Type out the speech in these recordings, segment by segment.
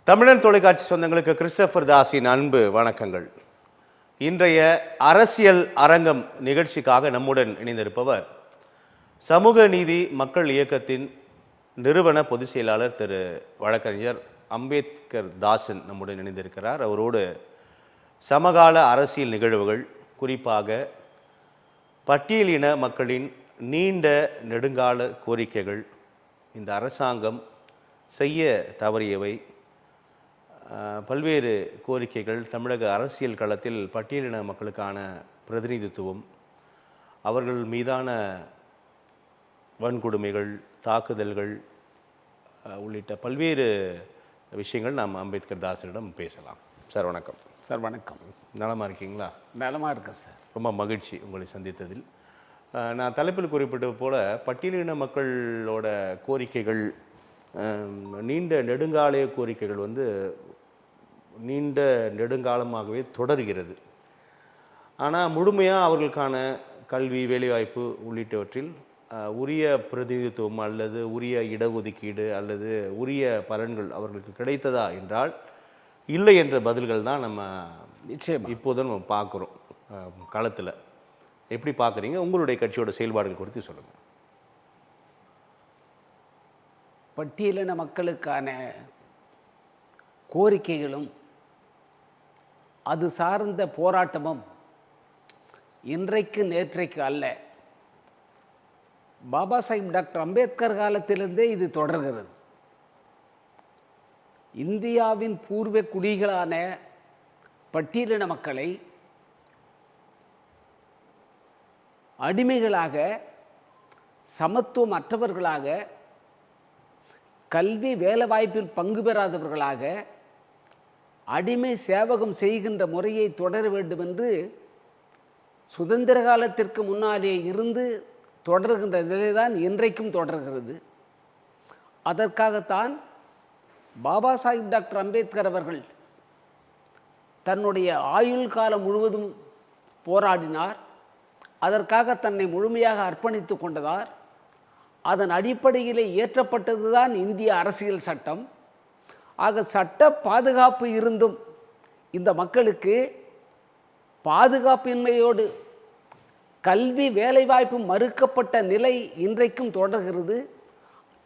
தமிழன் தொலைக்காட்சி சொந்தங்களுக்கு கிறிஸ்டோபர் தாஸின் அன்பு வணக்கங்கள். இன்றைய அரசியல் அரங்கம் நிகழ்ச்சிக்காக நம்முடன் இணைந்திருப்பவர் சமூக நீதி மக்கள் இயக்கத்தின் நிறுவன பொதுச் செயலாளர் திரு வழக்கறிஞர் அம்பேத்கர் தாசன் நம்முடன் இணைந்திருக்கிறார். அவரோடு சமகால அரசியல் நிகழ்வுகள், குறிப்பாக பட்டியலின மக்களின் நீண்ட நெடுங்கால கோரிக்கைகள், இந்த அரசாங்கம் செய்ய தவறியவை, பல்வேறு கோரிக்கைகள், தமிழக அரசியல் களத்தில் பட்டியலின மக்களுக்கான பிரதிநிதித்துவம், அவர்கள் மீதான வன்கொடுமைகள், தாக்குதல்கள் உள்ளிட்ட பல்வேறு விஷயங்கள் நாம் அம்பேத்கர் தாசனிடம் பேசலாம். சார் வணக்கம். சார் வணக்கம். நலமாக இருக்கீங்களா? நலமாக இருக்கேன் சார். ரொம்ப மகிழ்ச்சி உங்களை சந்தித்ததில். நான் தலைப்பில் குறிப்பிட்டது போல பட்டியலின மக்களோட கோரிக்கைகள், நீண்ட நெடுங்கால கோரிக்கைகள் நீண்ட நெடுங்காலமாகவே தொடர்கிறது. ஆனால் முழுமையாக அவர்களுக்கான கல்வி, வேலைவாய்ப்பு உள்ளிட்டவற்றில் உரிய பிரதிநிதித்துவம் அல்லது உரிய இடஒதுக்கீடு அல்லது உரிய பலன்கள் அவர்களுக்கு கிடைத்ததா என்றால் இல்லை என்ற பதில்கள் தான் நம்ம நிச்சயம் இப்போது நம்ம பார்க்குறோம் களத்தில். எப்படி பார்க்குறீங்க? உங்களுடைய கட்சியோட செயல்பாடுகள் குறித்து சொல்லுங்கள். பட்டியலின மக்களுக்கான கோரிக்கைகளும் அது சார்ந்த போராட்டமும் இன்றைக்கு நேற்றைக்கு அல்ல, பாபா சாஹிப் டாக்டர் அம்பேத்கர் காலத்திலிருந்தே இது தொடர்கிறது. இந்தியாவின் பூர்வ குடிகளான பட்டியலின மக்களை அடிமைகளாக, சமத்துவம் அற்றவர்களாக, கல்வி வேலைவாய்ப்பில் பங்கு பெறாதவர்களாக, அடிமை சேவகம் செய்கின்ற முறையை தொடர வேண்டும் என்று சுதந்திர காலத்திற்கு முன்னாலே இருந்து தொடர்கின்ற நிலைதான் இன்றைக்கும் தொடர்கிறது. அதற்காகத்தான் பாபா சாஹிப் டாக்டர் அம்பேத்கர் அவர்கள் தன்னுடைய ஆயுள் காலம் முழுவதும் போராடினார். அதற்காக தன்னை முழுமையாக அர்ப்பணித்து கொண்டதார். அதன் அடிப்படையிலே இயற்றப்பட்டதுதான் இந்திய அரசியல் சட்டம். ஆக சட்ட பாதுகாப்பு இருந்தும் இந்த மக்களுக்கு பாதுகாப்பின்மையோடு கல்வி வேலைவாய்ப்பு மறுக்கப்பட்ட நிலை இன்றைக்கும் தொடர்கிறது.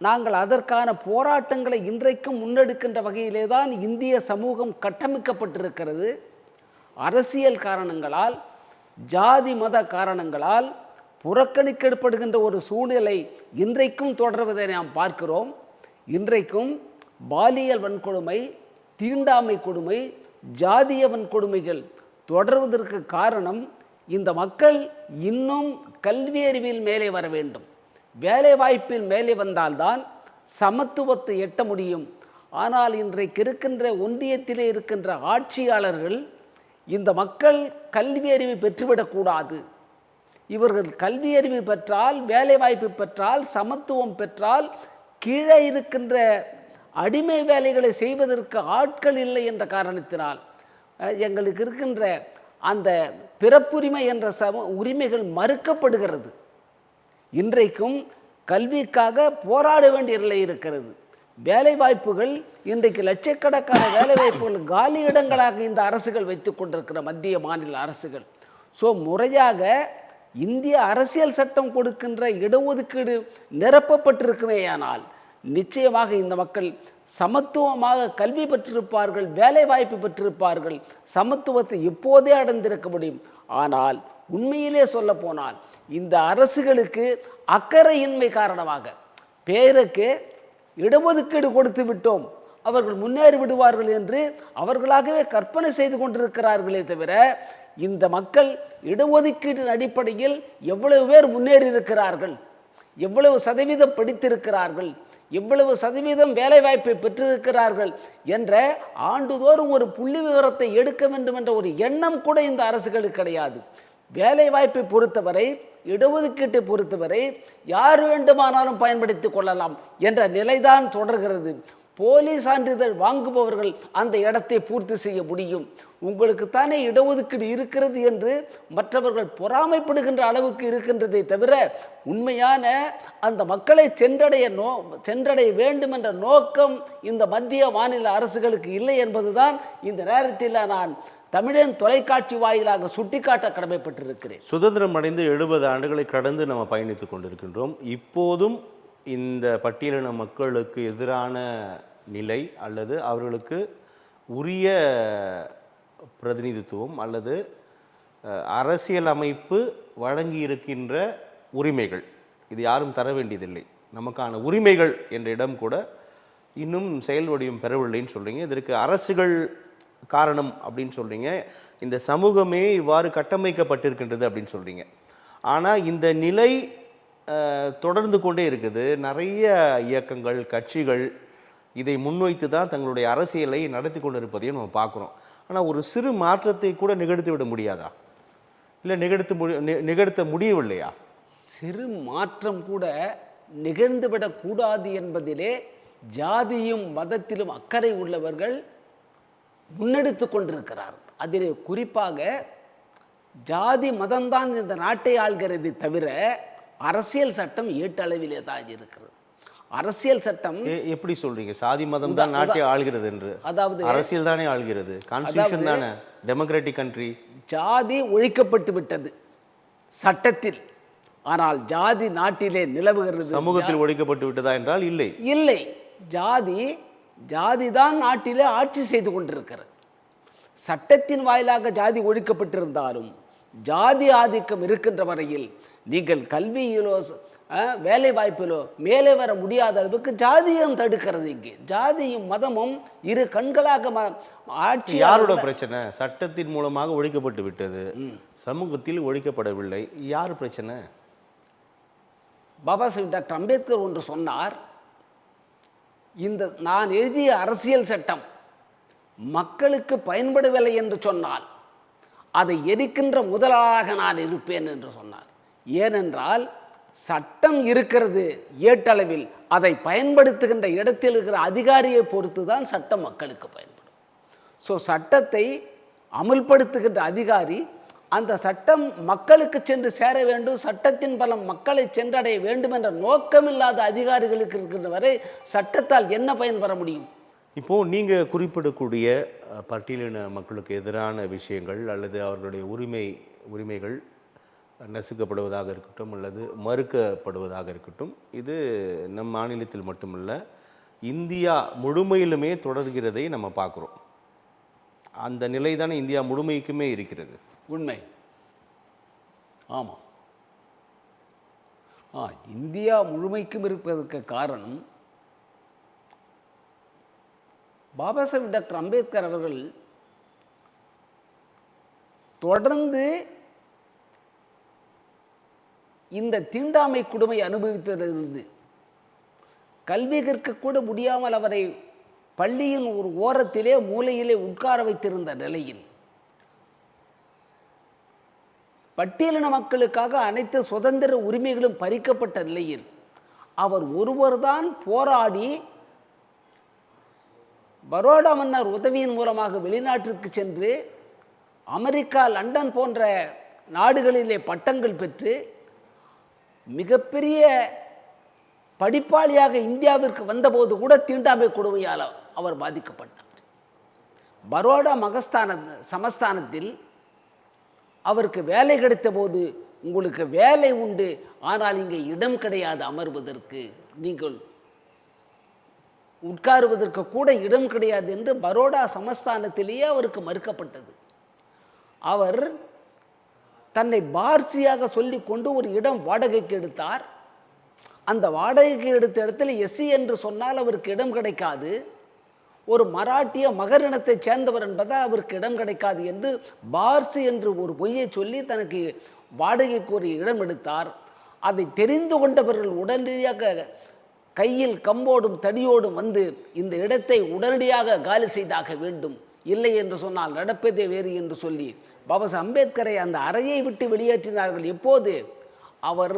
நாங்கள் அதற்கான போராட்டங்களை இன்றைக்கும் முன்னெடுக்கின்ற வகையிலே தான் இந்திய சமூகம் கட்டமைக்கப்பட்டிருக்கிறது. அரசியல் காரணங்களால், ஜாதி மத காரணங்களால் புறக்கணிக்கப்படுகின்ற ஒரு சூழ்நிலை இன்றைக்கும் தொடர்வதை நாம் பார்க்கிறோம். இன்றைக்கும் பாலியல் வன்கொடுமை, தீண்டாமை கொடுமை, ஜாதிய வன்கொடுமைகள் தொடர்வதற்கு காரணம் இந்த மக்கள் இன்னும் கல்வி அறிவில் மேலே வர வேண்டும், வேலை வாய்ப்பில் மேலே வந்தால்தான் சமத்துவத்தை எட்ட முடியும். ஆனால் இன்றைக்கு இருக்கின்ற ஒன்றியத்திலே இருக்கின்ற ஆட்சியாளர்கள் இந்த மக்கள் கல்வி அறிவை பெற்றுவிடக்கூடாது, இவர்கள் கல்வி அறிவு பெற்றால், வேலை வாய்ப்பு பெற்றால், சமத்துவம் பெற்றால் கீழே இருக்கின்ற அடிமை வேலைகளை செய்வதற்கு ஆட்கள் இல்லை என்ற காரணத்தினால் எங்களுக்கு இருக்கின்ற அந்த பிறப்புரிமை என்ற உரிமைகள் மறுக்கப்படுகிறது. இன்றைக்கும் கல்விக்காக போராட வேண்டிய நிலை இருக்கிறது. வேலை வாய்ப்புகள் இன்றைக்கு லட்சக்கணக்கான வேலை வாய்ப்புகள் காலி இடங்களாக இந்த அரசுகள் வைத்து கொண்டிருக்கிற மத்திய மாநில அரசுகள். ஸோ முறையாக இந்திய அரசியல் சட்டம் கொடுக்கின்ற இடஒதுக்கீடு நிரப்பப்பட்டிருக்குமேயானால் நிச்சயமாக இந்த மக்கள் சமத்துவமாக கல்வி பெற்றிருப்பார்கள், வேலை வாய்ப்பு பெற்றிருப்பார்கள், சமத்துவத்தை எப்போதே அடைந்திருக்க முடியும். ஆனால் உண்மையிலே சொல்ல போனால் இந்த அரசுகளுக்கு அக்கறையின்மை காரணமாக பேருக்கு இடஒதுக்கீடு கொடுத்து விட்டோம், அவர்கள் முன்னேறி விடுவார்கள் என்று அவர்களாகவே கற்பனை செய்து கொண்டிருக்கிறார்களே தவிர இந்த மக்கள் இடஒதுக்கீட்டின் அடிப்படையில் எவ்வளவு பேர் முன்னேறி இருக்கிறார்கள், எவ்வளவு சதவீதம் படித்திருக்கிறார்கள், எவ்வளவு சதவீதம் வேலைவாய்ப்பை பெற்றிருக்கிறார்கள் என்ற ஆண்டுதோறும் ஒரு புள்ளி விவரத்தை எடுக்க வேண்டும் என்ற ஒரு எண்ணம் கூட இந்த அரசுகளுக்கு கிடையாது. வேலைவாய்ப்பை பொறுத்தவரை, இடஒதுக்கீட்டை பொறுத்தவரை யார் வேண்டுமானாலும் பயன்படுத்தி கொள்ளலாம் என்ற நிலைதான் தொடர்கிறது. போலி சான்றிதழ் வாங்குபவர்கள் அந்த இடத்தை பூர்த்தி செய்ய முடியும். உங்களுக்கு தானே இடஒதுக்கீடு இருக்கிறது என்று மற்றவர்கள் பொறாமைப்படுகின்ற அளவுக்கு இருக்கின்றதை தவிர உண்மையான அந்த மக்களை சென்றடைய வேண்டும் என்ற நோக்கம் இந்த மத்திய மாநில அரசுகளுக்கு இல்லை என்பதுதான் இந்த நேரத்தில் நான் தமிழன் தொலைக்காட்சி வாயிலாக சுட்டிக்காட்ட கடமைப்பட்டிருக்கிறேன். சுதந்திரம் அடைந்து 70 ஆண்டுகளை கடந்து நம்ம பயணித்து கொண்டிருக்கின்றோம். இப்போதும் இந்த பட்டியலின மக்களுக்கு எதிரான நிலை அல்லது அவர்களுக்கு உரிய பிரதிநிதித்துவம் அல்லது அரசியல் அமைப்பு வழங்கி இருக்கின்ற உரிமைகள், இது யாரும் தர வேண்டியதில்லை, நமக்கான உரிமைகள் என்ற இடம் கூட இன்னும் செயல் வடிவம் பெறவில்லைன்னு சொல்கிறீங்க. இதற்கு அரசுகள் காரணம் அப்படின்னு சொல்கிறீங்க. இந்த சமூகமே இவ்வாறு கட்டமைக்கப்பட்டிருக்கின்றது அப்படின்னு சொல்கிறீங்க. ஆனால் இந்த நிலை தொடர்ந்து கொண்டே இருக்குது. நிறைய இயக்கங்கள், கட்சிகள் இதை முன்வைத்து தான் தங்களுடைய அரசியலை நடத்தி கொண்டு இருப்பதையும் நம்ம பார்க்குறோம். ஆனால் ஒரு சிறு மாற்றத்தை கூட நிகழ்த்தி விட முடியாதா? இல்லை நிகழ்த்த முடியவில்லையா? சிறு மாற்றம் கூட நிகழ்ந்துவிடக்கூடாது என்பதிலே ஜாதியும் மதத்திலும் அக்கறை உள்ளவர்கள் முன்னெடுத்து கொண்டிருக்கிறார். அதிலே குறிப்பாக ஜாதி மதம்தான் இந்த நாட்டை ஆள்கிறது தவிர அரசியல் சட்டம் ஏட்டளவிலே தான் இருக்கிறது. அரசியல் சட்டம் எப்படி சொல்றீங்க? சாதி மதம் தான் நாட்டை ஆள்கிறது என்று? அதாவது அரசியல் தானே ஆள்கிறது, கான்ஸ்டிடியூஷன் தானே, டெமோக்ராட்டிக் கண்ட்ரி. ஜாதி ஒழிக்கப்பட்டு விட்டது சட்டத்தில், ஆனால் ஜாதி நாட்டிலே நிலவுகிறது. சமூகத்தில் ஒழிக்கப்பட்டு விட்டதா என்றால் இல்லை, இல்லை. ஜாதி தான் நாட்டிலே ஆட்சி செய்து கொண்டிருக்கிறது. சட்டத்தின் வாயிலாக ஜாதி ஒழிக்கப்பட்டிருந்தாலும் ஜாதி ஆதிக்கம் இருக்கின்ற வரையில் நீங்கள் கல்வியிலோ வேலை வாய்ப்பிலோ மேலே வர முடியாத அளவுக்கு ஜாதியும் தடுக்கிறது. இங்கே ஜாதியும் மதமும் இரு கண்களாக ஆட்சி. யாரோட பிரச்சனை? சட்டத்தின் மூலமாக ஒழிக்கப்பட்டு விட்டது, சமூகத்தில் ஒழிக்கப்படவில்லை. யார் பிரச்சனை? பாபா சாஹிப் டாக்டர் அம்பேத்கர் ஒன்று சொன்னார், இந்த நான் எழுதிய அரசியல் சட்டம் மக்களுக்கு பயன்படவில்லை என்று சொன்னால் அதை எரிக்கின்ற முதலாக நான் இருப்பேன் என்று சொன்னார். ஏனென்றால் சட்டம் இருக்கிறது ஏட்டளவில், அதை பயன்படுத்துகின்ற இடத்தில் இருக்கிற அதிகாரியை பொறுத்து தான் சட்டம் மக்களுக்கு பயன்படும். ஸோ சட்டத்தை அமுல்படுத்துகின்ற அதிகாரி அந்த சட்டம் மக்களுக்கு சென்று சேர வேண்டும், சட்டத்தின் பலம் மக்களை சென்றடைய வேண்டும் என்ற நோக்கமில்லாத அதிகாரிகளுக்கு இருக்கின்ற வரை சட்டத்தால் என்ன பயன்பெற முடியும்? இப்போது நீங்கள் குறிப்பிடக்கூடிய பட்டியலின மக்களுக்கு எதிரான விஷயங்கள் அல்லது அவர்களுடைய உரிமைகள் நசுக்கப்படுவதாக இருக்கட்டும் அல்லது மறுக்கப்படுவதாக இருக்கட்டும், இது நம் மாநிலத்தில் மட்டுமல்ல இந்தியா முழுமையிலுமே தொடர்கிறதை நம்ம பார்க்குறோம். அந்த நிலை தானே இந்தியா முழுமைக்குமே இருக்கிறது. உண்மை. ஆமாம். இந்தியா முழுமைக்கும் இருப்பதற்கு காரணம் பாபா சாஹிப் டாக்டர் அம்பேத்கர் அவர்கள் தொடர்ந்து இந்த தீண்டாமை கொடுமை அனுபவித்திருந்து கல்வி கற்கக்கூட முடியாமல் அவரை பள்ளியின் ஒரு ஓரத்திலே மூலையிலே உட்கார வைத்திருந்த நிலையில் பட்டியலின மக்களுக்காக அனைத்து சுதந்திர உரிமைகளும் பறிக்கப்பட்ட நிலையில் அவர் ஒருவர்தான் போராடி பரோடா மன்னர் உதவியின் மூலமாக வெளிநாட்டிற்கு சென்று அமெரிக்கா, லண்டன் போன்ற நாடுகளிலே பட்டங்கள் பெற்று மிகப்பெரிய படிப்பாளியாக இந்தியாவிற்கு வந்தபோது கூட தீண்டாமை கொடுமையால் அவர் பாதிக்கப்பட்டார். பரோடா சமஸ்தானத்தில் அவருக்கு வேலை கிடைத்த போது, உங்களுக்கு வேலை உண்டு, ஆனால் இங்கே இடம் கிடையாது அமர்வதற்கு, நீங்கள் உட்காருவதற்கு கூட இடம் கிடையாது என்று பரோடா சமஸ்தானத்திலேயே அவருக்கு மறுக்கப்பட்டது. அவர் தன்னை பார்சியாக சொல்லி கொண்டு ஒரு இடம் வாடகைக்கு எடுத்தார். அந்த வாடகைக்கு எடுத்த இடத்துல எஸ்சி என்று சொன்னால் அவருக்கு இடம் கிடைக்காது, ஒரு மராட்டிய மகரினத்தை சேர்ந்தவர் என்பதால் அவருக்கு இடம் கிடைக்காது என்று பார்சி என்று ஒரு பொய்யை சொல்லி தனக்கு வாடகைக்கு ஒரு இடம் எடுத்தார். அதை தெரிந்து கொண்டவர்கள் உடனடியாக கையில் கம்போடும் தடியோடும் வந்து இந்த இடத்தை உடனடியாக காலி செய்தாக வேண்டும், இல்லை என்று சொன்னால் நடப்பதே வேறு என்று சொல்லி பாபா சாஹிப் அம்பேத்கரை அந்த அறையை விட்டு வெளியேற்றினார்கள். எப்போது அவர்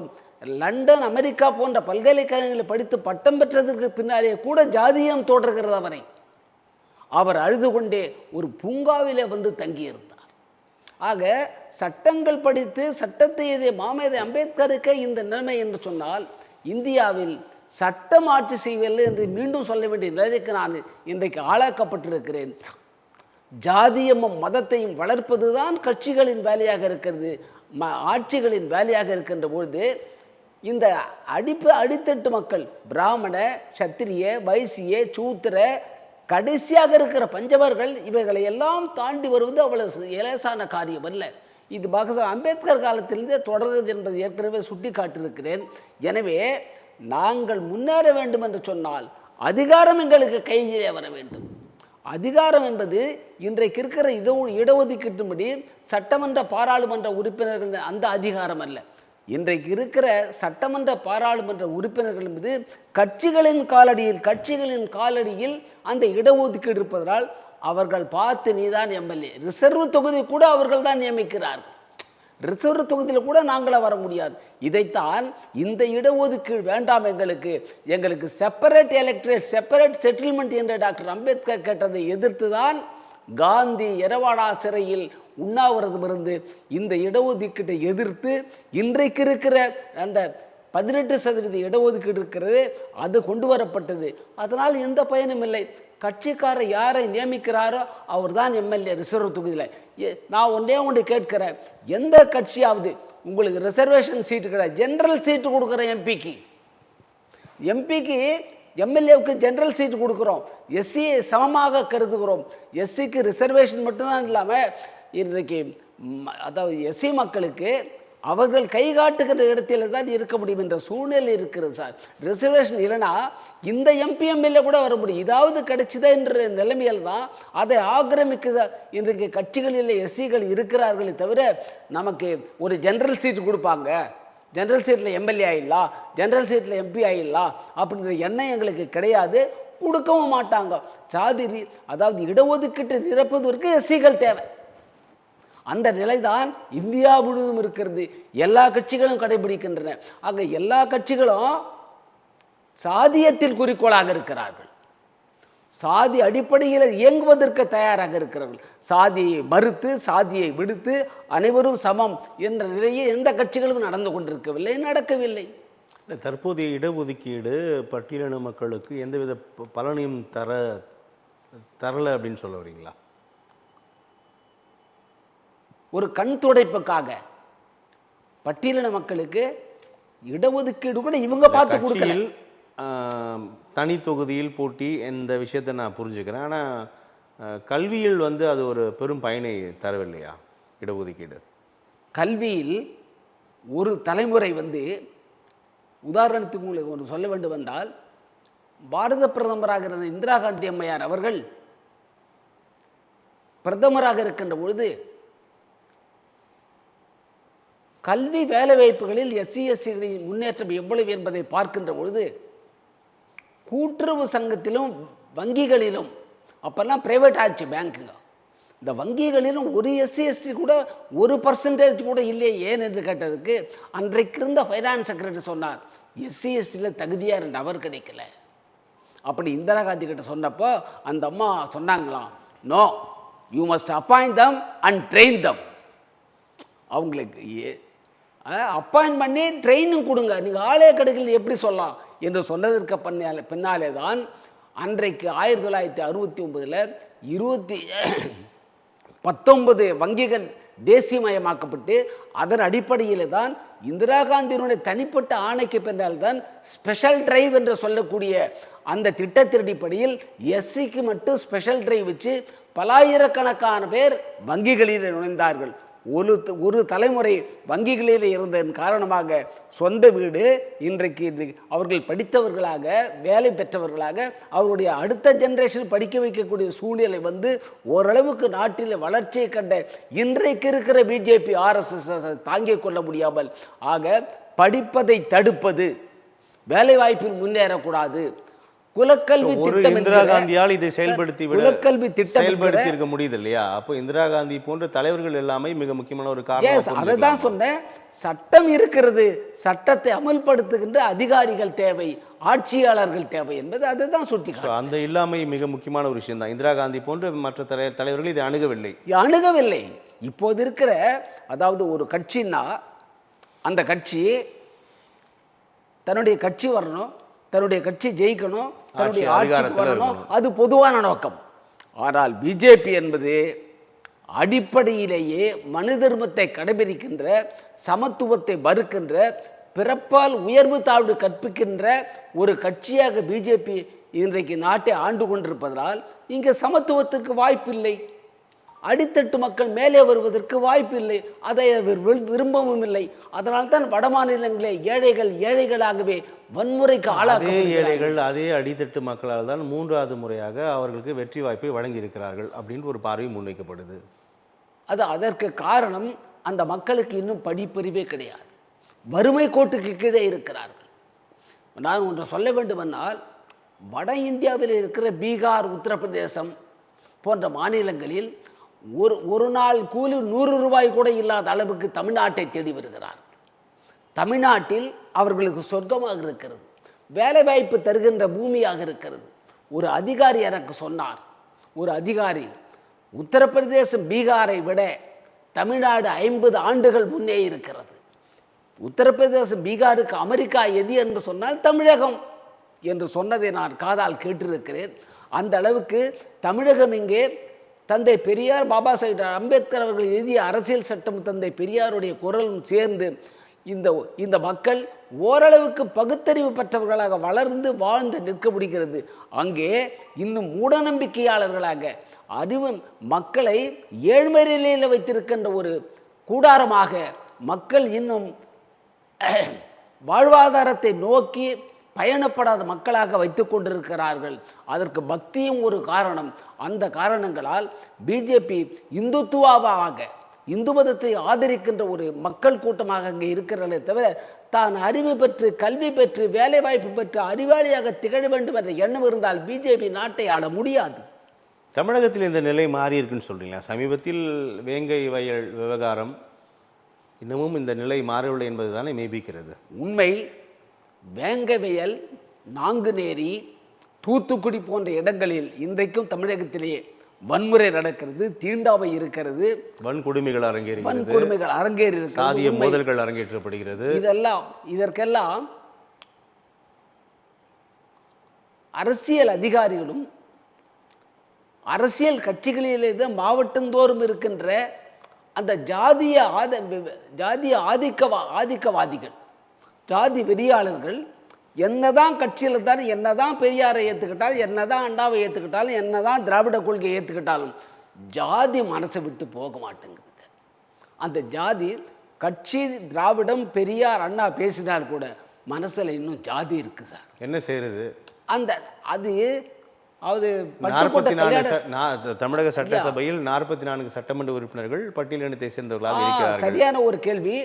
லண்டன், அமெரிக்கா போன்ற பல்கலைக்கழகங்களில் படித்து பட்டம் பெற்றதற்கு பின்னாலே கூட ஜாதியம் தொடர்கிறது அவரை. அவர் அழுது கொண்டே ஒரு பூங்காவிலே வந்து தங்கியிருந்தார். ஆக சட்டங்கள் படித்து சட்டத்தை எழுதிய மாமேதை அம்பேத்கருக்கு இந்த நிலைமை என்று சொன்னால், இந்தியாவில் சட்டம் ஆட்சி செய்வதில்லை என்று மீண்டும் சொல்ல வேண்டிய நிலைக்கு நான் இன்றைக்கு ஆளாக்கப்பட்டிருக்கிறேன். ஜாதியமும் மதத்தையும் வளர்ப்பது தான் கட்சிகளின் வேலையாக இருக்கிறது, ஆட்சிகளின் வேலையாக இருக்கின்ற பொழுது இந்த அடித்தட்டு மக்கள் பிராமண, சத்திரிய, வைசிய, சூத்திர, கடைசியாக இருக்கிற பஞ்சவர்கள் இவைகளை எல்லாம் தாண்டி வருவது அவ்வளவு இலேசான காரியம் அல்ல. இது அம்பேத்கர் காலத்திலிருந்தே தொடர்கிறது என்பதை ஏற்கனவே சுட்டி காட்டியிருக்கிறேன். எனவே நாங்கள் முன்னேற வேண்டும் என்று சொன்னால் அதிகாரம் எங்களுக்கு கையிலே வர வேண்டும். அதிகாரம் என்பது இன்றைக்கு இருக்கிற இடஒதுக்கீட்டும்படி சட்டமன்ற பாராளுமன்ற உறுப்பினர்கள் அந்த அதிகாரம் அல்ல. இன்றைக்கு இருக்கிற சட்டமன்ற பாராளுமன்ற உறுப்பினர்கள் என்பது கட்சிகளின் காலடியில் அந்த இடஒதுக்கீடு இருப்பதால் அவர்கள் பார்த்து நீதான் எம்எல்ஏ. ரிசர்வ் தொகுதி கூட அவர்கள் தான் நியமிக்கிறார்கள். ரிசர்வ் தொகுதியில் கூட நாங்கள வர முடியாது. இதைத்தான் இந்த இடஒதுக்கீடு வேண்டாம், எங்களுக்கு செப்பரேட் எலெக்டரேட், செப்பரேட் செட்டில்மெண்ட் என்ற டாக்டர் அம்பேத்கர் கேட்டதை எதிர்த்து தான் காந்தி எரவாடா சிறையில் உண்ணாவிரதம் இருந்து இந்த இடஒதுக்கீட்டை எதிர்த்து இன்றைக்கு இருக்கிற அந்த 18% இடஒதுக்கீடு இருக்கிறது, அது கொண்டு வரப்பட்டது. அதனால் எந்த பயனும் இல்லை. கட்சிக்காரர் யாரை நியமிக்கிறாரோ அவர் தான் எம்எல்ஏ ரிசர்வ் தொகுதியில். நான் ஒன்று கேட்கிறேன், எந்த கட்சியாவது உங்களுக்கு ரிசர்வேஷன் சீட்டு கிடையாது, ஜெனரல் சீட்டு கொடுக்குற எம்பிக்கு எம்எல்ஏவுக்கு ஜெனரல் சீட்டு கொடுக்குறோம், எஸ்சியை சமமாக கருதுகிறோம். எஸ்சிக்கு ரிசர்வேஷன் மட்டும்தான் இல்லாமல் இன்றைக்கு அதாவது எஸ்சி மக்களுக்கு அவர்கள் கை காட்டுகிற இடத்துல தான் இருக்க முடியும் என்ற சூழ்நிலை இருக்கிறது சார். ரிசர்வேஷன் இல்லைன்னா இந்த எம்பி எம்எல்ஏ கூட வர முடியும். இதாவது கிடைச்சிதா என்ற நிலைமையில் தான் அதை ஆக்கிரமிக்குதா இன்றைக்கு கட்சிகளில் எஸ்சிகள் இருக்கிறார்களே தவிர நமக்கு ஒரு ஜெனரல் சீட்டு கொடுப்பாங்க, ஜெனரல் சீட்டில் எம்எல்ஏ ஆயிடலாம், ஜெனரல் சீட்டில் எம்பி ஆயிடலாம் அப்படின்ற எண்ணம் எங்களுக்கு கிடையாது, கொடுக்கவும் மாட்டாங்க. அதாவது இடஒதுக்கீட்டு நிரப்புவதற்கு எஸ்சிகள் தேவை. அந்த நிலைதான் இந்தியா முழுவதும் இருக்கிறது. எல்லா கட்சிகளும் கடைபிடிக்கின்றன. ஆக எல்லா கட்சிகளும் சாதியத்தில் குறிக்கோளாக இருக்கிறார்கள், சாதி அடிப்படையில் இயங்குவதற்கு தயாராக இருக்கிறார்கள். சாதியை மறுத்து சாதியை விடுத்து அனைவரும் சமம் என்ற நிலையை எந்த கட்சிகளும் நடந்து கொண்டிருக்கவில்லை, நடக்கவில்லை. தற்போதைய இடஒதுக்கீடு பட்டியலின மக்களுக்கு எந்தவித பலனையும் தரல அப்படின்னு சொல்ல வரீங்களா? ஒரு கண் துடைப்புக்காக பட்டியலின மக்களுக்கு இடஒதுக்கீடு கூட இவங்க பார்த்து கொடுக்கல. தனி தொகுதியில் போட்டி எந்த விஷயத்தை நான் புரிஞ்சுக்கிறேன். ஆனால் கல்வியில் அது ஒரு பெரும் பயனை தரவில்லையா இடஒதுக்கீடு? கல்வியில் ஒரு தலைமுறை உதாரணத்துக்கு உங்களுக்கு ஒன்று சொல்ல வேண்டும் என்றால், பாரத பிரதமராக இருந்த இந்திரா காந்தி அம்மையார் அவர்கள் பிரதமராக இருக்கின்ற பொழுது கல்வி வேலைவாய்ப்புகளில் எஸ்சி எஸ்டிகளின் முன்னேற்றம் எவ்வளவு என்பதை பார்க்கின்ற பொழுது கூட்டுறவு சங்கத்திலும் வங்கிகளிலும், அப்பெல்லாம் பிரைவேட் ஆச்சு பேங்க்குங்க, இந்த வங்கிகளிலும் ஒரு எஸ்சி எஸ்டி கூட 1% கூட இல்லை. ஏன் என்று கேட்டதுக்கு அன்றைக்கு இருந்த ஃபைனான்ஸ் செக்ரட்டரி சொன்னார், எஸ்சி எஸ்டியில் தகுதியாக இருந்த அவர் கிடைக்கல. அப்படி இந்திரா காந்தி கிட்ட சொன்னப்போ அந்த அம்மா சொன்னாங்களாம், no, you must appoint them and train them. அவங்களுக்கு அப்பாயின்ட் பண்ணி ட்ரெயினிங் கொடுங்க, நீங்கள் ஆலய கடைகள் எப்படி சொல்லலாம் என்று சொன்னதற்கு பின்னாலே தான் அன்றைக்கு 1969 19 வங்கிகள் தேசியமயமாக்கப்பட்டு அதன் அடிப்படையில் தான் இந்திரா காந்தியினுடைய தனிப்பட்ட ஆணைக்கு பின்னால்தான் ஸ்பெஷல் டிரைவ் என்று சொல்லக்கூடிய அந்த திட்டத்தின் அடிப்படையில் எஸ்சிக்கு மட்டும் ஸ்பெஷல் டிரைவ் வச்சு பலாயிரக்கணக்கான பேர் வங்கிகளில் நுழைந்தார்கள். ஒரு தலைமுறை வங்கிகளில் இருந்ததன் காரணமாக சொந்த வீடு இன்றைக்கு அவர்கள் படித்தவர்களாக வேலை பெற்றவர்களாக அவருடைய அடுத்த ஜெனரேஷன் படிக்க வைக்கக்கூடிய சூழ்நிலை ஓரளவுக்கு நாட்டில் வளர்ச்சியை கண்ட இன்றைக்கு இருக்கிற பிஜேபி ஆர்எஸ்எஸ் தாங்கிக் கொள்ள முடியாமல், ஆக படிப்பதை தடுப்பது, வேலைவாய்ப்பில் முன்னேறக்கூடாது, குலக்கல்வி ஒரு திட்டம் இந்திரா என்கிற- காந்தியால் இதை செயல்படுத்தி குலக்கல்வி திட்டம் செயல்படுத்தி இருக்க முடியுது இல்லையா? அப்போ இந்திரா காந்தி போன்ற தலைவர்கள் எல்லாமே மிக முக்கியமான ஒரு காரணம். அதை தான் சொன்னேன். சட்டம் இருக்கிறது, சட்டத்தை அமல்படுத்துகின்ற அதிகாரிகள் தேவை, ஆட்சியாளர்கள் தேவை என்பது அதுதான் சுட்டி அந்த இல்லாமை மிக முக்கியமான ஒரு விஷயம் தான். இந்திரா காந்தி போன்ற மற்ற தலைவர்கள் இதை அணுகவில்லை. அணுகவில்லை. இப்போது இருக்கிற, அதாவது ஒரு கட்சின்னா அந்த கட்சி தன்னுடைய கட்சி வரணும், தன்னுடைய கட்சி ஜெயிக்கணும், தன்னுடைய ஆட்சிக்கு வரணும், அது பொதுவான நோக்கம். ஆனால் பிஜேபி என்பது அடிப்படையிலேயே மனு தர்மத்தை கடைபிடிக்கின்ற, சமத்துவத்தை மறுக்கின்ற, பிறப்பால் உயர்வு தாழ்வு கற்பிக்கின்ற ஒரு கட்சியாக பிஜேபி இன்றைக்கு நாட்டை ஆண்டு கொண்டிருப்பதால் இங்கே சமத்துவத்துக்கு வாய்ப்பில்லை. அடித்தட்டு மக்கள் மேலே வருவதற்கு வாய்ப்பில்லை, அதை அவர் விரும்பவும் இல்லை. அதனால் தான் வட மாநிலங்களே ஏழைகள் ஏழைகளாகவே வன்முறைக்கு ஆளாக ஏழைகள் அதே அடித்தட்டு மக்களால் தான் 3வது முறையாக அவர்களுக்கு வெற்றி வாய்ப்பை வழங்கி இருக்கிறார்கள் அப்படின்னு ஒரு பார்வை முன்வைக்கப்படுது. அதற்கு காரணம் அந்த மக்களுக்கு இன்னும் படிப்பறிவே கிடையாது, வறுமை கோட்டுக்கு கீழே இருக்கிறார்கள். நான் ஒன்று சொல்ல வேண்டுமென்றால், வட இந்தியாவில் இருக்கிற பீகார், உத்தரப்பிரதேசம் போன்ற மாநிலங்களில் ஒரு நாள் கூலி 100 ரூபாய் கூட இல்லாத அளவுக்கு தமிழ்நாட்டை தேடி வருகிறார். தமிழ்நாட்டில் அவர்களுக்கு சொர்க்கமாக இருக்கிறது, வேலைவாய்ப்பு தருகின்ற பூமியாக இருக்கிறது. ஒரு அதிகாரி எனக்கு சொன்னார், ஒரு அதிகாரி, உத்தரப்பிரதேசம் பீகாரை விட தமிழ்நாடு 50 ஆண்டுகள் முன்னே இருக்கிறது. உத்தரப்பிரதேசம் பீகாருக்கு அமெரிக்கா எது என்று சொன்னால் தமிழகம் என்று சொன்னதை நான் காதால் கேட்டிருக்கிறேன். அந்த அளவுக்கு தமிழகம் இங்கே தந்தை பெரியார், பாபா சாஹிப் அம்பேத்கர் அவர்கள் எழுதிய அரசியல் சட்டம், தந்தை பெரியாருடைய குரலும் சேர்ந்து இந்த மக்கள் ஓரளவுக்கு பகுத்தறிவு பெற்றவர்களாக வளர்ந்து வாழ்ந்து நிற்க முடிகிறது. அங்கே இன்னும் மூடநம்பிக்கையாளர்களாக அறிவு மக்களை ஏழ்மை நிலையில் வைத்திருக்கின்ற ஒரு கூடாரமாக மக்கள் இன்னும் வாழ்வாதாரத்தை நோக்கி பயணப்படாத மக்களாக வைத்து கொண்டிருக்கிறார்கள். அதற்கு பக்தியும் ஒரு காரணம். அந்த காரணங்களால் பிஜேபி இந்துத்துவாவாக, இந்து மதத்தை ஆதரிக்கின்ற ஒரு மக்கள் கூட்டமாக அங்கே இருக்கிறதே தவிர, தான் அறிவு பெற்று, கல்வி பெற்று, வேலை வாய்ப்பு பெற்று அறிவாளியாக திகழ வேண்டும் என்ற எண்ணம் இருந்தால் பிஜேபி நாட்டை ஆள முடியாது. தமிழகத்தில் இந்த நிலை மாறி இருக்குன்னு சொல்றீங்களா? சமீபத்தில் வேங்கை வயல் விவகாரம், இன்னமும் இந்த நிலை மாறவில்லை என்பது தானே மெய்பிக்கிறது. உண்மை. வேங்கவயல், நாங்குநேரி, தூத்துக்குடி போன்ற இடங்களில் இன்றைக்கும் தமிழகத்திலேயே வன்முறை நடக்கிறது, தீண்டாமை இருக்கிறது, வன்கொடுமைகள் அரங்கேறுகிறது, சாதிய மோதல்கள் அரங்கேற்றப்படுகிறது. இதற்கெல்லாம் அரசியல் அதிகாரிகளும் அரசியல் கட்சிகளிலே மாவட்டந்தோறும் இருக்கின்ற அந்த ஜாதிய ஆதிக்கவாதிகள், ஜாதி வெறியாளர்கள் என்னதான் கட்சியில் தான், என்னதான் பெரியாரை ஏற்றுக்கிட்டாலும், என்னதான் அண்ணாவை ஏற்றுக்கிட்டாலும், என்னதான் திராவிட கொள்கையை ஏற்றுக்கிட்டாலும் ஜாதி மனசை விட்டு போக மாட்டேங்குது. அந்த ஜாதி கட்சி திராவிடம் பெரியார் அண்ணா பேசினால் கூட மனசில் இன்னும் ஜாதி இருக்கு சார். என்ன செய்யறது? அது தமிழக சட்டசபையில் 44 சட்டமன்ற உறுப்பினர்கள் பட்டியலினத்தை சேர்ந்தவர்களாக இருக்கிறார்கள். சரியான ஒரு கேள்வி.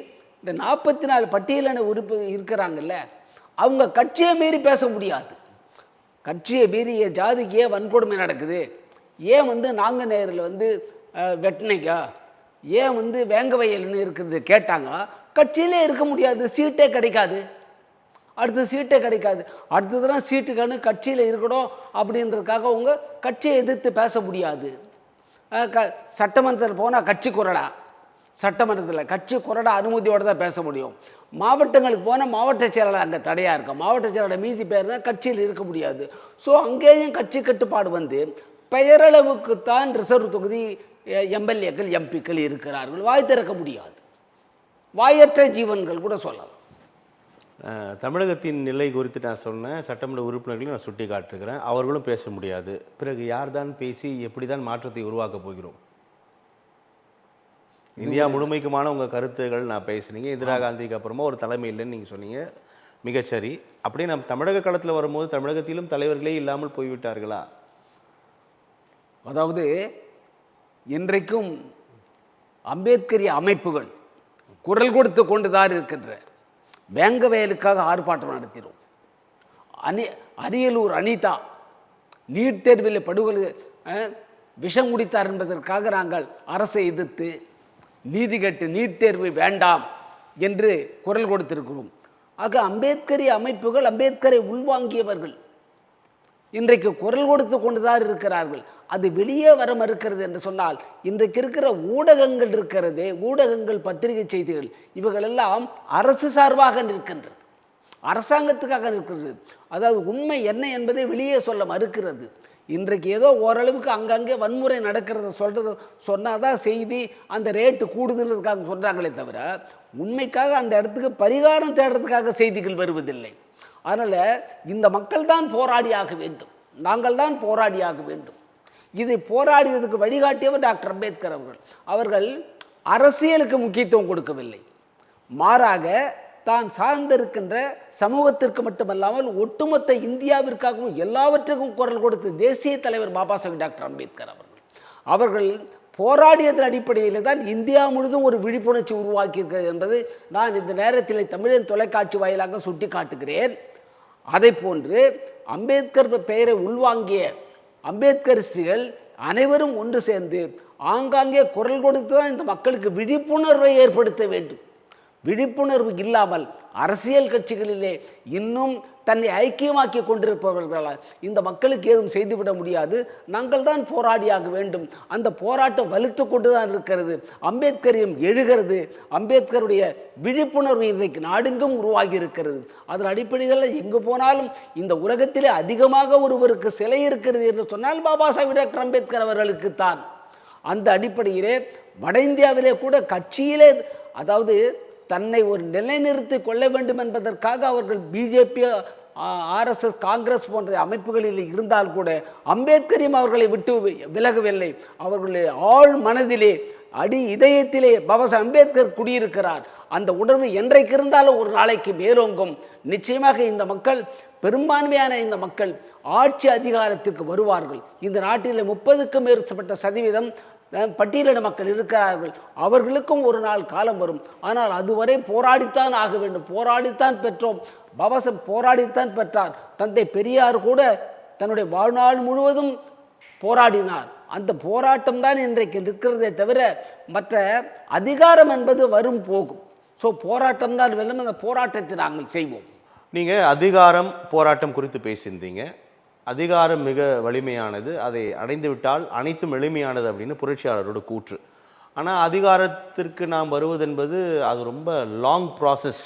இந்த 44 பட்டியலின இருக்கிறாங்கல்ல, அவங்க கட்சியை மீறி பேச முடியாது. கட்சியை மீறி ஜாதிக்கு ஏன் வன்கொடுமை நடக்குது, ஏன் நாங்குநேரில் வெட்டினைக்கா, ஏன் வேங்கவயல்னு இருக்கிறது கேட்டாங்க, கட்சியிலே இருக்க முடியாது, சீட்டே கிடைக்காது, அடுத்த சீட்டே கிடைக்காது, அடுத்ததுலாம் சீட்டுக்கான கட்சியில் இருக்கணும் அப்படின்றதுக்காக அவங்க கட்சியை எதிர்த்து பேச முடியாது. சட்டமன்றத்தில் போனால் கட்சி கொறடா, சட்டமன்றத்தில் கட்சி கொறடா அனுமதியோடு தான் பேச முடியும். மாவட்டங்களுக்கு போனால் மாவட்ட செயலாளர் அங்கே தடையாக இருக்கும், மாவட்ட செயலாளர் மீதி பேர் தான் கட்சியில் இருக்க முடியாது. ஸோ அங்கேயும் கட்சி கட்டுப்பாடு பெயரளவுக்குத்தான் ரிசர்வ் தொகுதி எம்எல்ஏக்கள் எம்பிக்கள் இருக்கிறார்கள், வாய் திறக்க முடியாது, வாயற்ற ஜீவன்கள் கூட சொல்லலாம். தமிழகத்தின் நிலை குறித்து நான் சொன்னேன், சட்டமன்ற உறுப்பினர்களையும் நான் சுட்டி காட்டுகிறேன், அவர்களும் பேச முடியாது. பிறகு யார் தான் பேசி எப்படி தான் மாற்றத்தை உருவாக்க போகிறோம்? இந்தியா முழுமைக்குமான உங்கள் கருத்துகள் நான் பேசுனீங்க. இந்திரா காந்திக்கு அப்புறமா ஒரு தலைமை இல்லைன்னு நீங்கள் சொன்னீங்க, மிகச்சரி. அப்படியே நம்ம தமிழக களத்தில் வரும்போது தமிழகத்திலும் தலைவர்களே இல்லாமல் போய்விட்டார்களா? அதாவது இன்றைக்கும் அம்பேத்கரிய அமைப்புகள் குரல் கொடுத்து கொண்டுதான் இருக்கின்ற வேங்கவயலுக்காக ஆர்ப்பாட்டம் நடத்தினோம். அரியலூர் அனிதா நீட் தேர்வில் படுகொலை விஷம் குடித்தார் என்பதற்காக நாங்கள் அரசை எதிர்த்து நீதி கேட்டு நீட் தேர்வு வேண்டாம் என்று குரல் கொடுத்திருக்கிறோம். ஆக அம்பேத்கரிய அமைப்புகள் அம்பேத்கரை உள்வாங்கியவர்கள் இன்றைக்கு குரல் கொடுத்து கொண்டுதான் இருக்கிறார்கள். அது வெளியே வர மறுக்கிறது என்று சொன்னால் இன்றைக்கு இருக்கிற ஊடகங்கள் இருக்கிறதே, ஊடகங்கள் பத்திரிகை செய்திகள் இவைகளெல்லாம் அரசு சார்பாக நிற்கின்றது, அரசாங்கத்துக்காக நிற்கிறது. அதாவது உண்மை என்ன என்பதை வெளியே சொல்ல மறுக்கிறது. இன்றைக்கு ஏதோ ஓரளவுக்கு அங்கங்கே வன்முறை நடக்கிறத சொன்னாதான் செய்தி, அந்த ரேட்டு கூடுதலுக்காக சொல்கிறாங்களே தவிர உண்மைக்காக அந்த இடத்துக்கு பரிகாரம் தேடுறதுக்காக செய்திகள் வருவதில்லை. அதனால் இந்த மக்கள் தான் போராடியாக வேண்டும், நாங்கள் தான் போராடியாக வேண்டும். இதை போராடியதுக்கு வழிகாட்டியவர் டாக்டர் அம்பேத்கர் அவர்கள் அரசியலுக்கு முக்கியத்துவம் கொடுக்கவில்லை, மாறாக தான் சார்ந்திருக்கின்ற சமூகத்திற்கு மட்டுமல்லாமல் ஒட்டுமொத்த இந்தியாவிற்காகவும் எல்லாவற்றுக்கும் குரல் கொடுத்த தேசிய தலைவர் பாபா சாஹிப் டாக்டர் அம்பேத்கர் அவர்கள் போராடியதன் அடிப்படையில் தான் இந்தியா முழுதும் ஒரு விழிப்புணர்ச்சி உருவாக்கியிருக்கிறது என்பது நான் இந்த நேரத்தில் தமிழன் தொலைக்காட்சி வாயிலாக சுட்டி காட்டுகிறேன். அதை போன்று அம்பேத்கர் பெயரை உள்வாங்கிய அம்பேத்கரிஸ்டுகள் அனைவரும் ஒன்று சேர்ந்து ஆங்காங்கே குரல் கொடுத்து தான் இந்த மக்களுக்கு விழிப்புணர்வை ஏற்படுத்த வேண்டும். விழிப்புணர்வு இல்லாமல் அரசியல் கட்சிகளிலே இன்னும் தன்னை ஐக்கியமாக்கி கொண்டிருப்பவர்களால் இந்த மக்களுக்கு ஏதும் செய்துவிட முடியாது. நாங்கள் தான் போராடியாக வேண்டும். அந்த போராட்டம் வலுத்து கொண்டு தான் இருக்கிறது, அம்பேத்கரியம் எழுகிறது, அம்பேத்கருடைய விழிப்புணர்வு இன்றைக்கு நாடெங்கும் உருவாகி இருக்கிறது. அதன் அடிப்படையில் எங்கு போனாலும் இந்த உலகத்திலே அதிகமாக ஒருவருக்கு சிலை இருக்கிறது என்று சொன்னால் பாபா சாஹிப் டாக்டர் அம்பேத்கர் அவர்களுக்குத்தான். அந்த அடிப்படையிலே வட இந்தியாவிலே கூட கட்சியிலே, அதாவது தன்னை ஒரு நிலைநிறுத்தி கொள்ள வேண்டும் என்பதற்காக அவர்கள் பிஜேபி, ஆர்எஸ்எஸ், காங்கிரஸ் போன்ற அமைப்புகளில் இருந்தால் கூட அம்பேத்கரையும் அவர்களை விட்டு விலகவில்லை. அவர்களுடைய ஆழ் மனதிலே இதயத்திலே பாபா சாஹிப் அம்பேத்கர் குடியிருக்கிறார். அந்த உணர்வு என்றைக்கு இருந்தாலும் ஒரு நாளைக்கு மேலோங்கும். நிச்சயமாக இந்த மக்கள், பெரும்பான்மையான இந்த மக்கள் ஆட்சி அதிகாரத்திற்கு வருவார்கள். இந்த நாட்டில் 30க்கும் மேற்பட்ட சதவீதம் பட்டியலின மக்கள் இருக்கிறார்கள். அவர்களுக்கும் ஒரு நாள் காலம் வரும். ஆனால் அதுவரை போராடித்தான் ஆக வேண்டும். போராடித்தான் பெற்றோம். பாபா சாஹிப் போராடித்தான் பெற்றார். தந்தை பெரியார் கூட தன்னுடைய வாழ்நாள் முழுவதும் போராடினார். அந்த போராட்டம் தான் இன்றைக்கு இருக்கிறதே தவிர மற்ற அதிகாரம் என்பது வரும் போகும். ஸோ போராட்டம் தான் வெல்லும். அந்த போராட்டத்தை நாங்கள் செய்வோம். நீங்கள் அதிகாரம் போராட்டம் குறித்து பேசியிருந்தீங்க. அதிகாரம் மிக வலிமையானது, அதை அடைந்து விட்டால் அனைத்தும் எளிமையானது அப்படின்னு புரட்சியாளரோட கூற்று. ஆனால் அதிகாரத்திற்கு நாம் வருவது என்பது அது ரொம்ப லாங் ப்ராசஸ்.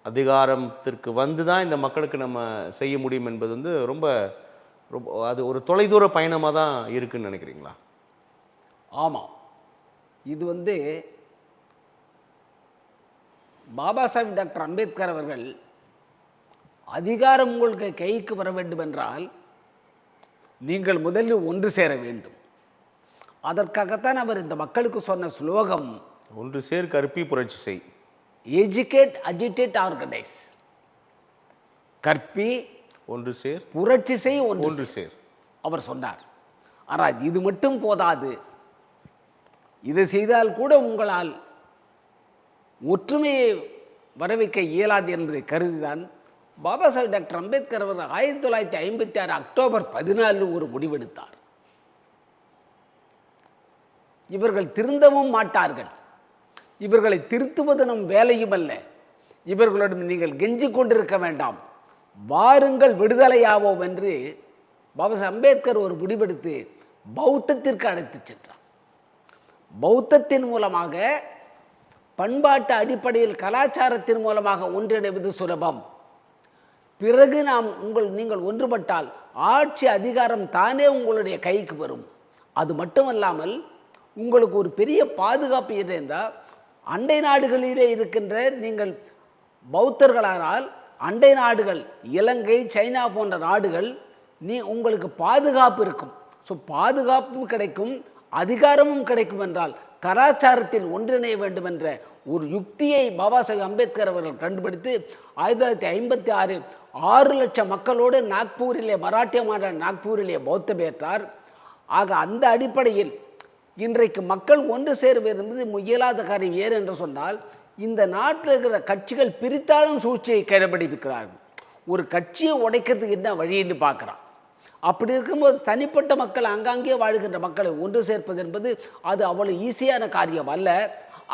அதிகாரத்திற்கு வந்து தான் இந்த மக்களுக்கு நம்ம செய்ய முடியும் என்பது வந்து ரொம்ப ரொம்ப அது ஒரு தொலைதூர பயணமாக தான் இருக்குன்னு நினைக்கிறீங்களா? ஆமாம், இது வந்து பாபா சாஹிப் டாக்டர் அம்பேத்கர் அவர்கள் அதிகாரம் உங்களுக்கு கைக்கு வர வேண்டும் என்றால் நீங்கள் முதலில் ஒன்று சேர வேண்டும். அதற்காகத்தான் அவர் இந்த மக்களுக்கு சொன்ன ஸ்லோகம், ஒன்று சேர் கற்பி புரட்சி செய், எஜுகேட் அஜிடேட் ஆர்கனைஸ். கற்பி, ஒன்று சேர், புரட்சி செய், ஒன்று சேர் அவர் சொன்னார். ஆனால் இது மட்டும் போதாது. இதை செய்தால் கூட உங்களால் ஒற்றுமையை வரவைக்க இயலாது என்று கருதிதான் பாபா சாஹிப் டாக்டர் அம்பேத்கர் அவர் 1956 அக்டோபர் 14 ஒரு முடிவெடுத்தார். இவர்கள் திருந்தவும் மாட்டார்கள், இவர்களை திருத்துவது நம் வேலையும் அல்ல, இவர்களிடம் நீங்கள் கெஞ்சி கொண்டிருக்க வேண்டாம், வாருங்கள் விடுதலையாவோம் என்று பாபா சாஹிப் அம்பேத்கர் ஒரு முடிவெடுத்து பௌத்தத்திற்கு அழைத்து சென்றார். பௌத்தத்தின் மூலமாக, பண்பாட்டு அடிப்படையில் கலாச்சாரத்தின் மூலமாக ஒன்றிணைவது சுலபம். பிறகு நீங்கள் ஒன்றுபட்டால் ஆட்சி அதிகாரம் தானே உங்களுடைய கைக்கு வரும். அது மட்டுமல்லாமல் உங்களுக்கு ஒரு பெரிய பாதுகாப்பு இருந்தால், அண்டை நாடுகளிலே இருக்கின்ற நீங்கள் பௌத்தர்களானால் அண்டை நாடுகள், இலங்கை, சைனா போன்ற நாடுகள் உங்களுக்கு பாதுகாப்பு இருக்கும். ஸோ பாதுகாப்பும் கிடைக்கும், அதிகாரமும் கிடைக்கும் என்றால் கலாச்சாரத்தில் ஒன்றிணைய வேண்டும் என்ற ஒரு யுக்தியை பாபா சாஹிப் அம்பேத்கர் அவர்கள் கண்டுபிடித்து 1956 6 லட்சம் மக்களோடு நாக்பூரிலே, மராட்டிய மாநில நாக்பூரிலே பௌத்தம் ஏற்றார். ஆக அந்த அடிப்படையில் இன்றைக்கு மக்கள் ஒன்று சேருவது என்பது இயலாத காரியம். ஏன் என்று சொன்னால் இந்த நாட்டில் இருக்கிற கட்சிகள் பிரித்தாலும் சூழ்ச்சியை கடைபிடிக்கிறார்கள். ஒரு கட்சியை உடைக்கிறதுக்கு என்ன வழின்னு பார்க்குறான். அப்படி இருக்கும்போது தனிப்பட்ட மக்கள் அங்கங்கே வாழ்கின்ற மக்களை ஒன்று சேர்ப்பது என்பது அது அவ்வளோ ஈஸியான காரியம் அல்ல.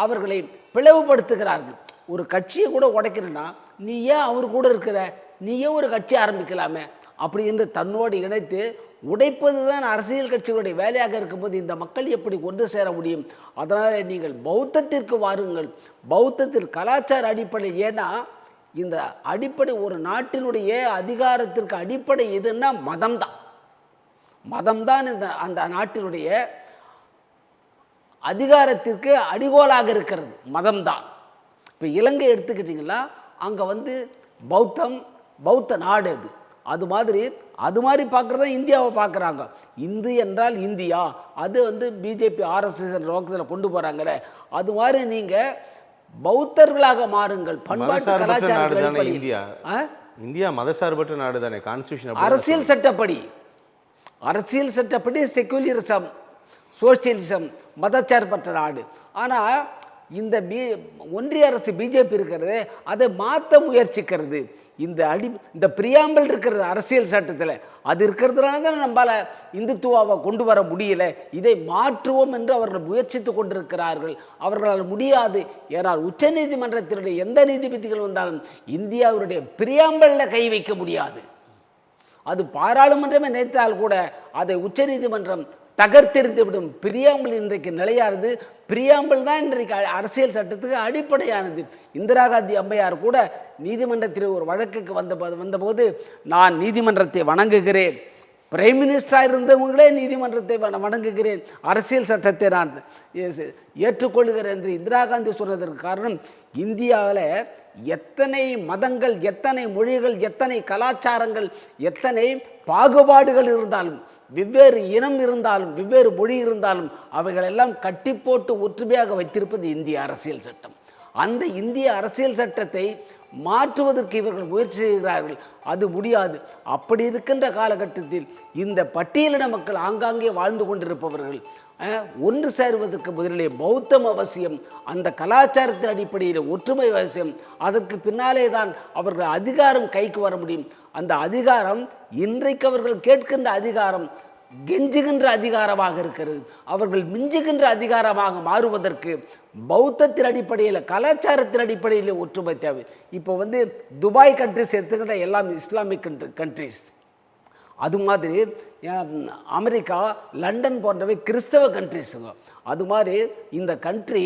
அவர்களை பிளவுபடுத்துகிறார்கள். ஒரு கட்சியை கூட உடைக்கிறன்னா நீ ஏன் அவர் கூட இருக்கிற, நீயே ஒரு கட்சி ஆரம்பிக்கலாமே அப்படி என்று தன்னோடு இணைத்து உடைப்பது தான் அரசியல் கட்சிகளுடைய வேலையாக இருக்கும்போது இந்த மக்கள் எப்படி ஒன்று சேர முடியும்? அதனால் நீங்கள் பௌத்தத்திற்கு வாருங்கள். பௌத்தத்தில் கலாச்சார அடிப்படை, ஏன்னா இந்த அடிப்படை ஒரு நாட்டினுடைய அதிகாரத்திற்கு அடிப்படை எதுன்னா மதம்தான். மதம்தான் இந்த அந்த நாட்டினுடைய அதிகாரத்திற்கு அடிகோலாக இருக்கிறது, மதம்தான். இப்போ இலங்கை எடுத்துக்கிட்டிங்கன்னா அங்கே வந்து பௌத்த நாடு அது மாதிரி பார்க்குறதா இந்தியாவை பார்க்குறாங்க. இந்து என்றால் இந்தியா, அது வந்து பிஜேபி ஆர்எஸ்எஸ் நோக்கத்தில் கொண்டு போகிறாங்களே, அது மாதிரி நீங்கள் பௌத்தர்களாக மாறுங்கள். பண்பாட்டு கலாச்சாரம் இந்தியா மதசார்பற்ற நாடு தானே. கான்ஸ்டிடியூஷன் அரசியல் சட்டப்படி செக்குலரிசம், சோசியலிசம், மதச்சார்பற்ற நாடு. ஆனால் இந்த ஒன்றிய அரசு பிஜேபி இருக்கிறது, அதை மாற்ற முயற்சிக்கிறது. இந்த பிரியாம்பல் இருக்கிறது அரசியல் சட்டத்தில், அது இருக்கிறதுனால தான் நம்மளால் இந்துத்துவாவை கொண்டு வர முடியல. இதை மாற்றுவோம் என்று அவர்கள் முயற்சித்து கொண்டிருக்கிறார்கள். அவர்களால் முடியாது. ஏனால் உச்ச நீதிமன்றத்தினுடைய எந்த நீதிபதிகள் வந்தாலும் இந்தியாவுடைய பிரியாம்பலில் கை வைக்க முடியாது. அது பாராளுமன்றமே நினைத்தால் கூட அதை உச்ச நீதிமன்றம் தகர்த்தெறிந்து விடும். பிரியாம்பல் இன்றைக்கு நிலையானது. பிரியாம்பல் தான் இன்றைக்கு அரசியல் சட்டத்துக்கு அடிப்படையானது. இந்திரா காந்தி அம்மையார் கூட நீதிமன்றத்தில் ஒரு வழக்குக்கு வந்தபோது நான் நீதிமன்றத்தை வணங்குகிறேன், பிரைம் மினிஸ்டராக இருந்தவங்களே நீதிமன்றத்தை வணங்குகிறேன், அரசியல் சட்டத்தை நான் ஏற்றுக்கொள்கிறேன் என்று இந்திரா காந்தி சொன்னதற்கு காரணம், இந்தியாவில் எத்தனை மதங்கள், எத்தனை மொழிகள், எத்தனை கலாச்சாரங்கள், எத்தனை பாகுபாடுகள் இருந்தாலும், வெவ்வேறு இனம் இருந்தாலும், வெவ்வேறு மொழி இருந்தாலும், அவைகளெல்லாம் கட்டி போட்டு ஒற்றுமையாக வைத்திருப்பது இந்திய அரசியல் சட்டம். அந்த இந்திய அரசியல் சட்டத்தை மாற்றுவதற்கு இவர்கள் முயற்சி செய்கிறார்கள். அது முடியாது. அப்படி இருக்கின்ற காலகட்டத்தில் இந்த பட்டியலின மக்கள் ஆங்காங்கே வாழ்ந்து கொண்டிருப்பவர்கள் ஒன்று சேருவதற்கு முதலிலே பௌத்தம் அவசியம். அந்த கலாச்சாரத்தின் அடிப்படையில் ஒற்றுமை அவசியம். அதற்கு பின்னாலே தான் அவர்கள் அதிகாரம் கைக்கு வர முடியும். அந்த அதிகாரம் இன்றைக்கு அவர்கள் கேட்கின்ற அதிகாரம் கெஞ்சுகின்ற அதிகாரமாக இருக்கிறது. அவர்கள் மிஞ்சுகின்ற அதிகாரமாக மாறுவதற்கு பௌத்தத்தின் அடிப்படையில், கலாச்சாரத்தின் அடிப்படையில் ஒற்றுமை தேவை. இப்போ வந்து துபாய் கண்ட்ரிஸ் எடுத்துக்கிட்ட எல்லாம் இஸ்லாமிக் கண்ட்ரிஸ். அது மாதிரி அமெரிக்கா, லண்டன் போன்றவை கிறிஸ்தவ கண்ட்ரிஸுங்க. அது மாதிரி இந்த கண்ட்ரி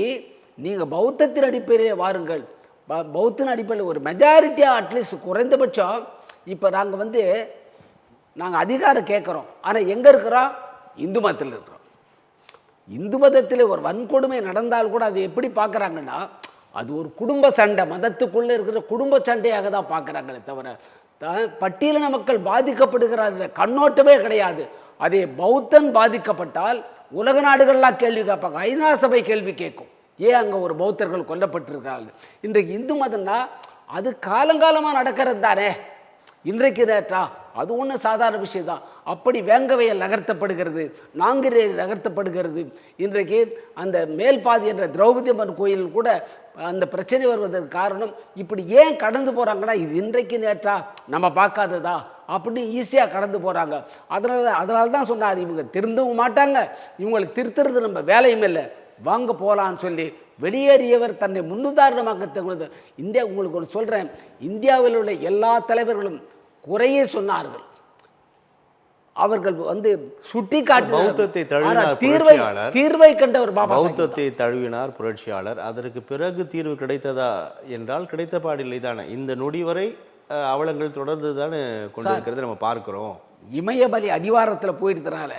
நீங்கள் பௌத்தத்தின் அடிப்படையில் வாருங்கள். பௌத்தின் அடிப்படையில் ஒரு மெஜாரிட்டியாக அட்லீஸ்ட் குறைந்தபட்சம். இப்போ நாங்கள் அதிகாரம் கேட்குறோம், ஆனால் எங்கே இருக்கிறோம்? இந்து மதத்தில் இருக்கிறோம். இந்து மதத்தில் ஒரு வன்கொடுமை நடந்தால் கூட அதை எப்படி பார்க்குறாங்கன்னா, அது ஒரு குடும்ப சண்டை, மதத்துக்குள்ளே இருக்கிற குடும்ப சண்டையாக தான் பார்க்குறாங்களே தவிர பட்டியலின மக்கள் பாதிக்கப்படுகிறார்கள் கண்ணோட்டமே கிடையாது. அதே பௌத்தன் பாதிக்கப்பட்டால் உலக நாடுகள்லாம் கேள்வி கேட்பாங்க, ஐநா சபை கேள்வி கேட்கும், ஏன் அங்கே ஒரு பௌத்தர்கள் கொல்லப்பட்டிருக்கிறார்கள். இன்றைக்கு இந்து மதம்னா அது காலங்காலமாக நடக்கிறது தானே, இன்றைக்கு நேற்றா, அது ஒன்றும் சாதாரண விஷயம் தான். அப்படி வேங்கவையில் நகர்த்தப்படுகிறது, நாங்குநேரி நகர்த்தப்படுகிறது. இன்றைக்கு அந்த மேல்பாதி என்ற திரௌபதி அம்மன் கோயில் கூட அந்த பிரச்சனை வருவதற்கு காரணம் இப்படி ஏன் கடந்து போகிறாங்கன்னா, இது இன்றைக்கு நேற்றா, நம்ம பார்க்காததா அப்படி ஈஸியாக கடந்து போகிறாங்க. அதனால தான் சொன்னார், இவங்க திருந்தவும் மாட்டாங்க, இவங்களை திருத்துறது நம்ம வேலையும் இல்லை, வாங்க போகலான்னு சொல்லி வெளியேறியவர் தன்னை முன்னுதாரணமாக தகுந்தது. இந்தியா உங்களுக்கு ஒன்று சொல்கிறேன், இந்தியாவில் உள்ள எல்லா தலைவர்களும் குறையே சொன்னார்கள். அவர்கள் சுட்டி காட்டினார், தீர்வை கண்டவர் பாபா. பௌத்தத்தை தழுவினார் புரட்சியாளர். அதற்கு பிறகு தீர்வு கிடைத்ததா என்றால் கிடைத்த பாடில்லை தானே. இந்த நொடி வரை அவலங்கள் தொடர்ந்து தானே கொண்டிருக்கிறது நம்ம பார்க்கிறோம். இமயமலை அடிவாரத்தில் போயிருந்தனால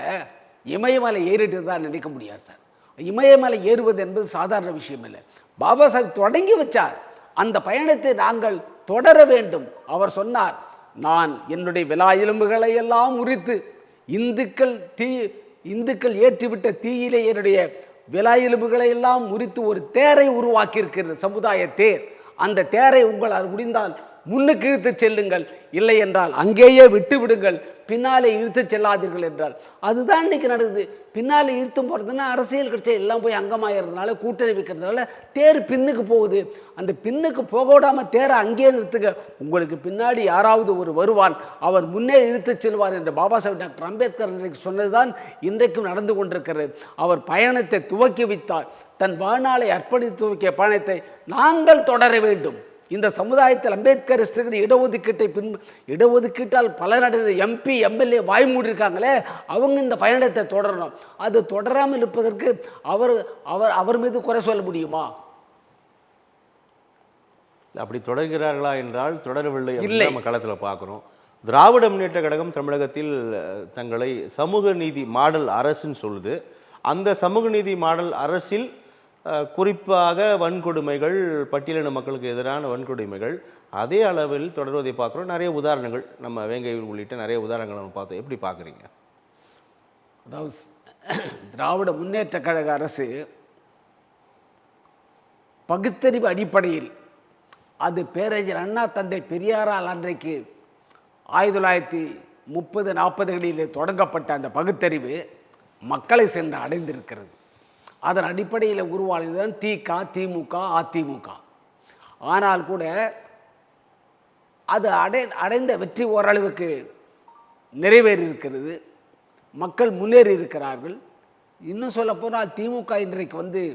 இமயமலை ஏறிட்டு தான் நினைக்க முடியாது சார். இமயமலை ஏறுவது என்பது சாதாரண விஷயம் இல்லை. பாபா சாஹிப் தொடங்கி வச்சார், அந்த பயணத்தை நாங்கள் தொடர வேண்டும். அவர் சொன்னார், நான் என்னுடைய விலா எலும்புகளை எல்லாம் உரித்து இந்துக்கள் ஏற்றிவிட்ட தீயிலே என்னுடைய விலா எலும்புகளை எல்லாம் முறித்து ஒரு தேரை உருவாக்கி இருக்கிற சமுதாய தேர். அந்த தேரை உங்களால் முடிந்தால் முன்னுக்கு இழுத்துச் செல்லுங்கள், இல்லை என்றால் அங்கேயே விட்டு விடுங்கள், பின்னாலே இழுத்துச் செல்லாதீர்கள் என்றால். அதுதான் இன்னைக்கு நடக்குது. பின்னாலே இழுத்தும் போகிறதுனா அரசியல் கட்சி எல்லாம் போய் அங்கமாகிறதுனால, கூட்டணி வைக்கிறதுனால தேர் பின்னுக்கு போகுது. அந்த பின்னுக்கு போக விடாமல் தேரை அங்கேயே நிறுத்துங்க. உங்களுக்கு பின்னாடி யாராவது ஒரு வருவான், அவர் முன்னே இழுத்துச் செல்வார் என்று பாபா சாஹேப் டாக்டர் அம்பேத்கர் இன்றைக்கு சொன்னதுதான் இன்றைக்கும் நடந்து கொண்டிருக்கிறது. அவர் பயணத்தை துவக்கி வைத்தார். தன் வாழ்நாளை அர்ப்பணித்து துவக்கிய பயணத்தை நாங்கள் தொடர வேண்டும். இந்த சமுதாயத்தில் அம்பேத்கரிஸ்டுகள் இடஒதுக்கீட்டால் பலனடைந்த எம்பி எம்எல்ஏ வாய் மூடிருக்காங்களே, அவங்க இந்த பயணத்தை தொடரணும். அது தொடராமல் இருப்பதற்கு அவர் மீது குறை சொல்ல முடியுமா? அப்படி தொடர்கிறார்களா என்றால் தொடரவில்லை. நம்ம களத்தில் பார்க்குறோம். திராவிட முன்னேற்ற கழகம் தமிழகத்தில் தங்களை சமூக நீதி மாடல் அரசுன்னு சொல்லுது. அந்த சமூக நீதி மாடல் அரசில் குறிப்பாக வன்கொடுமைகள், பட்டியலின மக்களுக்கு எதிரான வன்கொடுமைகள் அதே அளவில் தொடர்வதை பார்க்குறோம். நிறைய உதாரணங்கள் நம்ம வேங்கை உள்ளிட்ட நிறைய உதாரணங்கள் நம்ம பார்த்தோம். எப்படி பார்க்குறீங்க? அதாவது திராவிட முன்னேற்ற கழக அரசு பகுத்தறிவு அடிப்படையில், அது பேரறிஞர் அண்ணா தந்தை பெரியாரால் அன்றைக்கு 1930-40களிலே தொடங்கப்பட்ட அந்த பகுத்தறிவு மக்களை சென்று அடைந்திருக்கிறது. அதன் அடிப்படையில் உருவானதுதான் திக, திமுக, அதிமுக. ஆனால் கூட அது அடைந்த வெற்றி ஓரளவுக்கு நிறைவேறி இருக்கிறது. மக்கள் முன்னேறி இருக்கிறார்கள். இன்னும் சொல்லப்போனால் திமுக இன்றைக்கு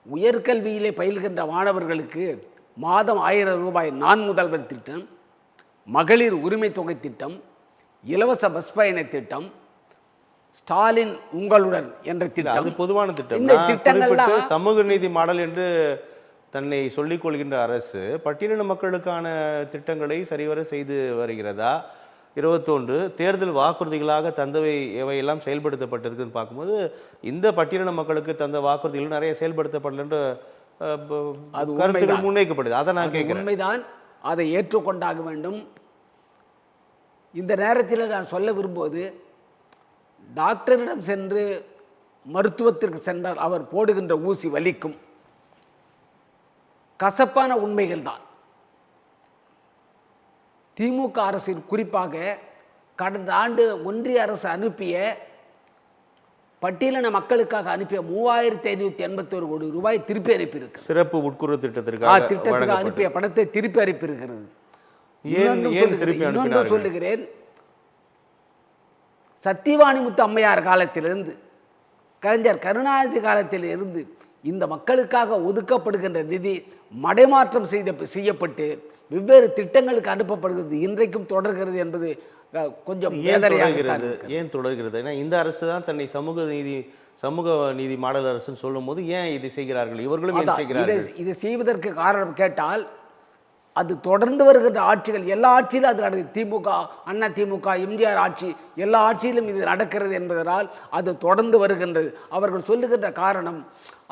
உயர்கல்வியிலே பயில்கின்ற மாணவர்களுக்கு மாதம் 1000 ரூபாய் நான் முதல்வர் திட்டம், மகளிர் உரிமை தொகை திட்டம், இலவச பஸ் பயண திட்டம், ஸ்டாலின் உங்களுடன் என்ற திட்டம், அது பொதுவான திட்டம். இந்த திட்டங்கள்லாம் சமூக நீதி மாடல் என்று தன்னை சொல்லிக் கொள்கின்ற அரசு பட்டியலின மக்களுக்கான திட்டங்களை சரிவர செய்து வருகிறதா? 21 தேர்தல் வாக்குறுதிகளாக தந்தவை எவையெல்லாம் செயல்படுத்தப்பட்டிருக்குன்னு பார்க்கும்போது இந்த பட்டியலின மக்களுக்கு தந்த வாக்குறுதிகள் நிறைய செயல்படுத்தப்படலன்ற கருத்துக்கள் முன்வைக்கப்படுது. அதை நான் கேட்கிறேன். உண்மைதான், அதை ஏற்றுக்கொண்டாக வேண்டும். இந்த நேரத்தில் நான் சொல்ல விரும்புவது, டாக்டரிடம் சென்று மருத்துவத்திற்கு சென்றால் அவர் போடுகின்ற ஊசி வலிக்கும். கசப்பான உண்மைகள் தான். திமுக அரசின் குறிப்பாக கடந்த ஆண்டு ஒன்றிய அரசு அனுப்பிய பட்டியலின மக்களுக்காக அனுப்பிய 3581 கோடி ரூபாய் திருப்பி அனுப்பியிருக்கு. சிறப்பு உட்குறு திட்டத்திற்கு அனுப்பிய பணத்தை திருப்பி அனுப்பியிருக்கிறது. இன்னொன்று சொல்லுகிறேன், சத்தியவாணி முத்து அம்மையார் காலத்திலிருந்து, கலைஞர் கருணாநிதி காலத்தில் இருந்து இந்த மக்களுக்காக ஒதுக்கப்படுகின்ற நிதி மடைமாற்றம் செய்யப்பட்டு வெவ்வேறு திட்டங்களுக்கு அனுப்பப்படுகிறது. இன்றைக்கும் தொடர்கிறது என்பது கொஞ்சம் வேதனையாகிறது. ஏன் தொடர்கிறது? ஏன்னா இந்த அரசு தான் தன்னை சமூக நீதி மாடல் அரசுன்னு சொல்லும் போது ஏன் இதை செய்கிறார்கள்? இவர்களும் இதை செய்வதற்கு காரணம் கேட்டால், அது தொடர்ந்து வருகின்ற ஆட்சிகள் எல்லா ஆட்சியிலும் அது நடக்குது. திமுக, அண்ணா திமுக, எம்ஜிஆர் ஆட்சி, எல்லா ஆட்சியிலும் இது நடக்கிறது என்பதனால் அது தொடர்ந்து வருகின்றது. அவர்கள் சொல்லுகின்ற காரணம்,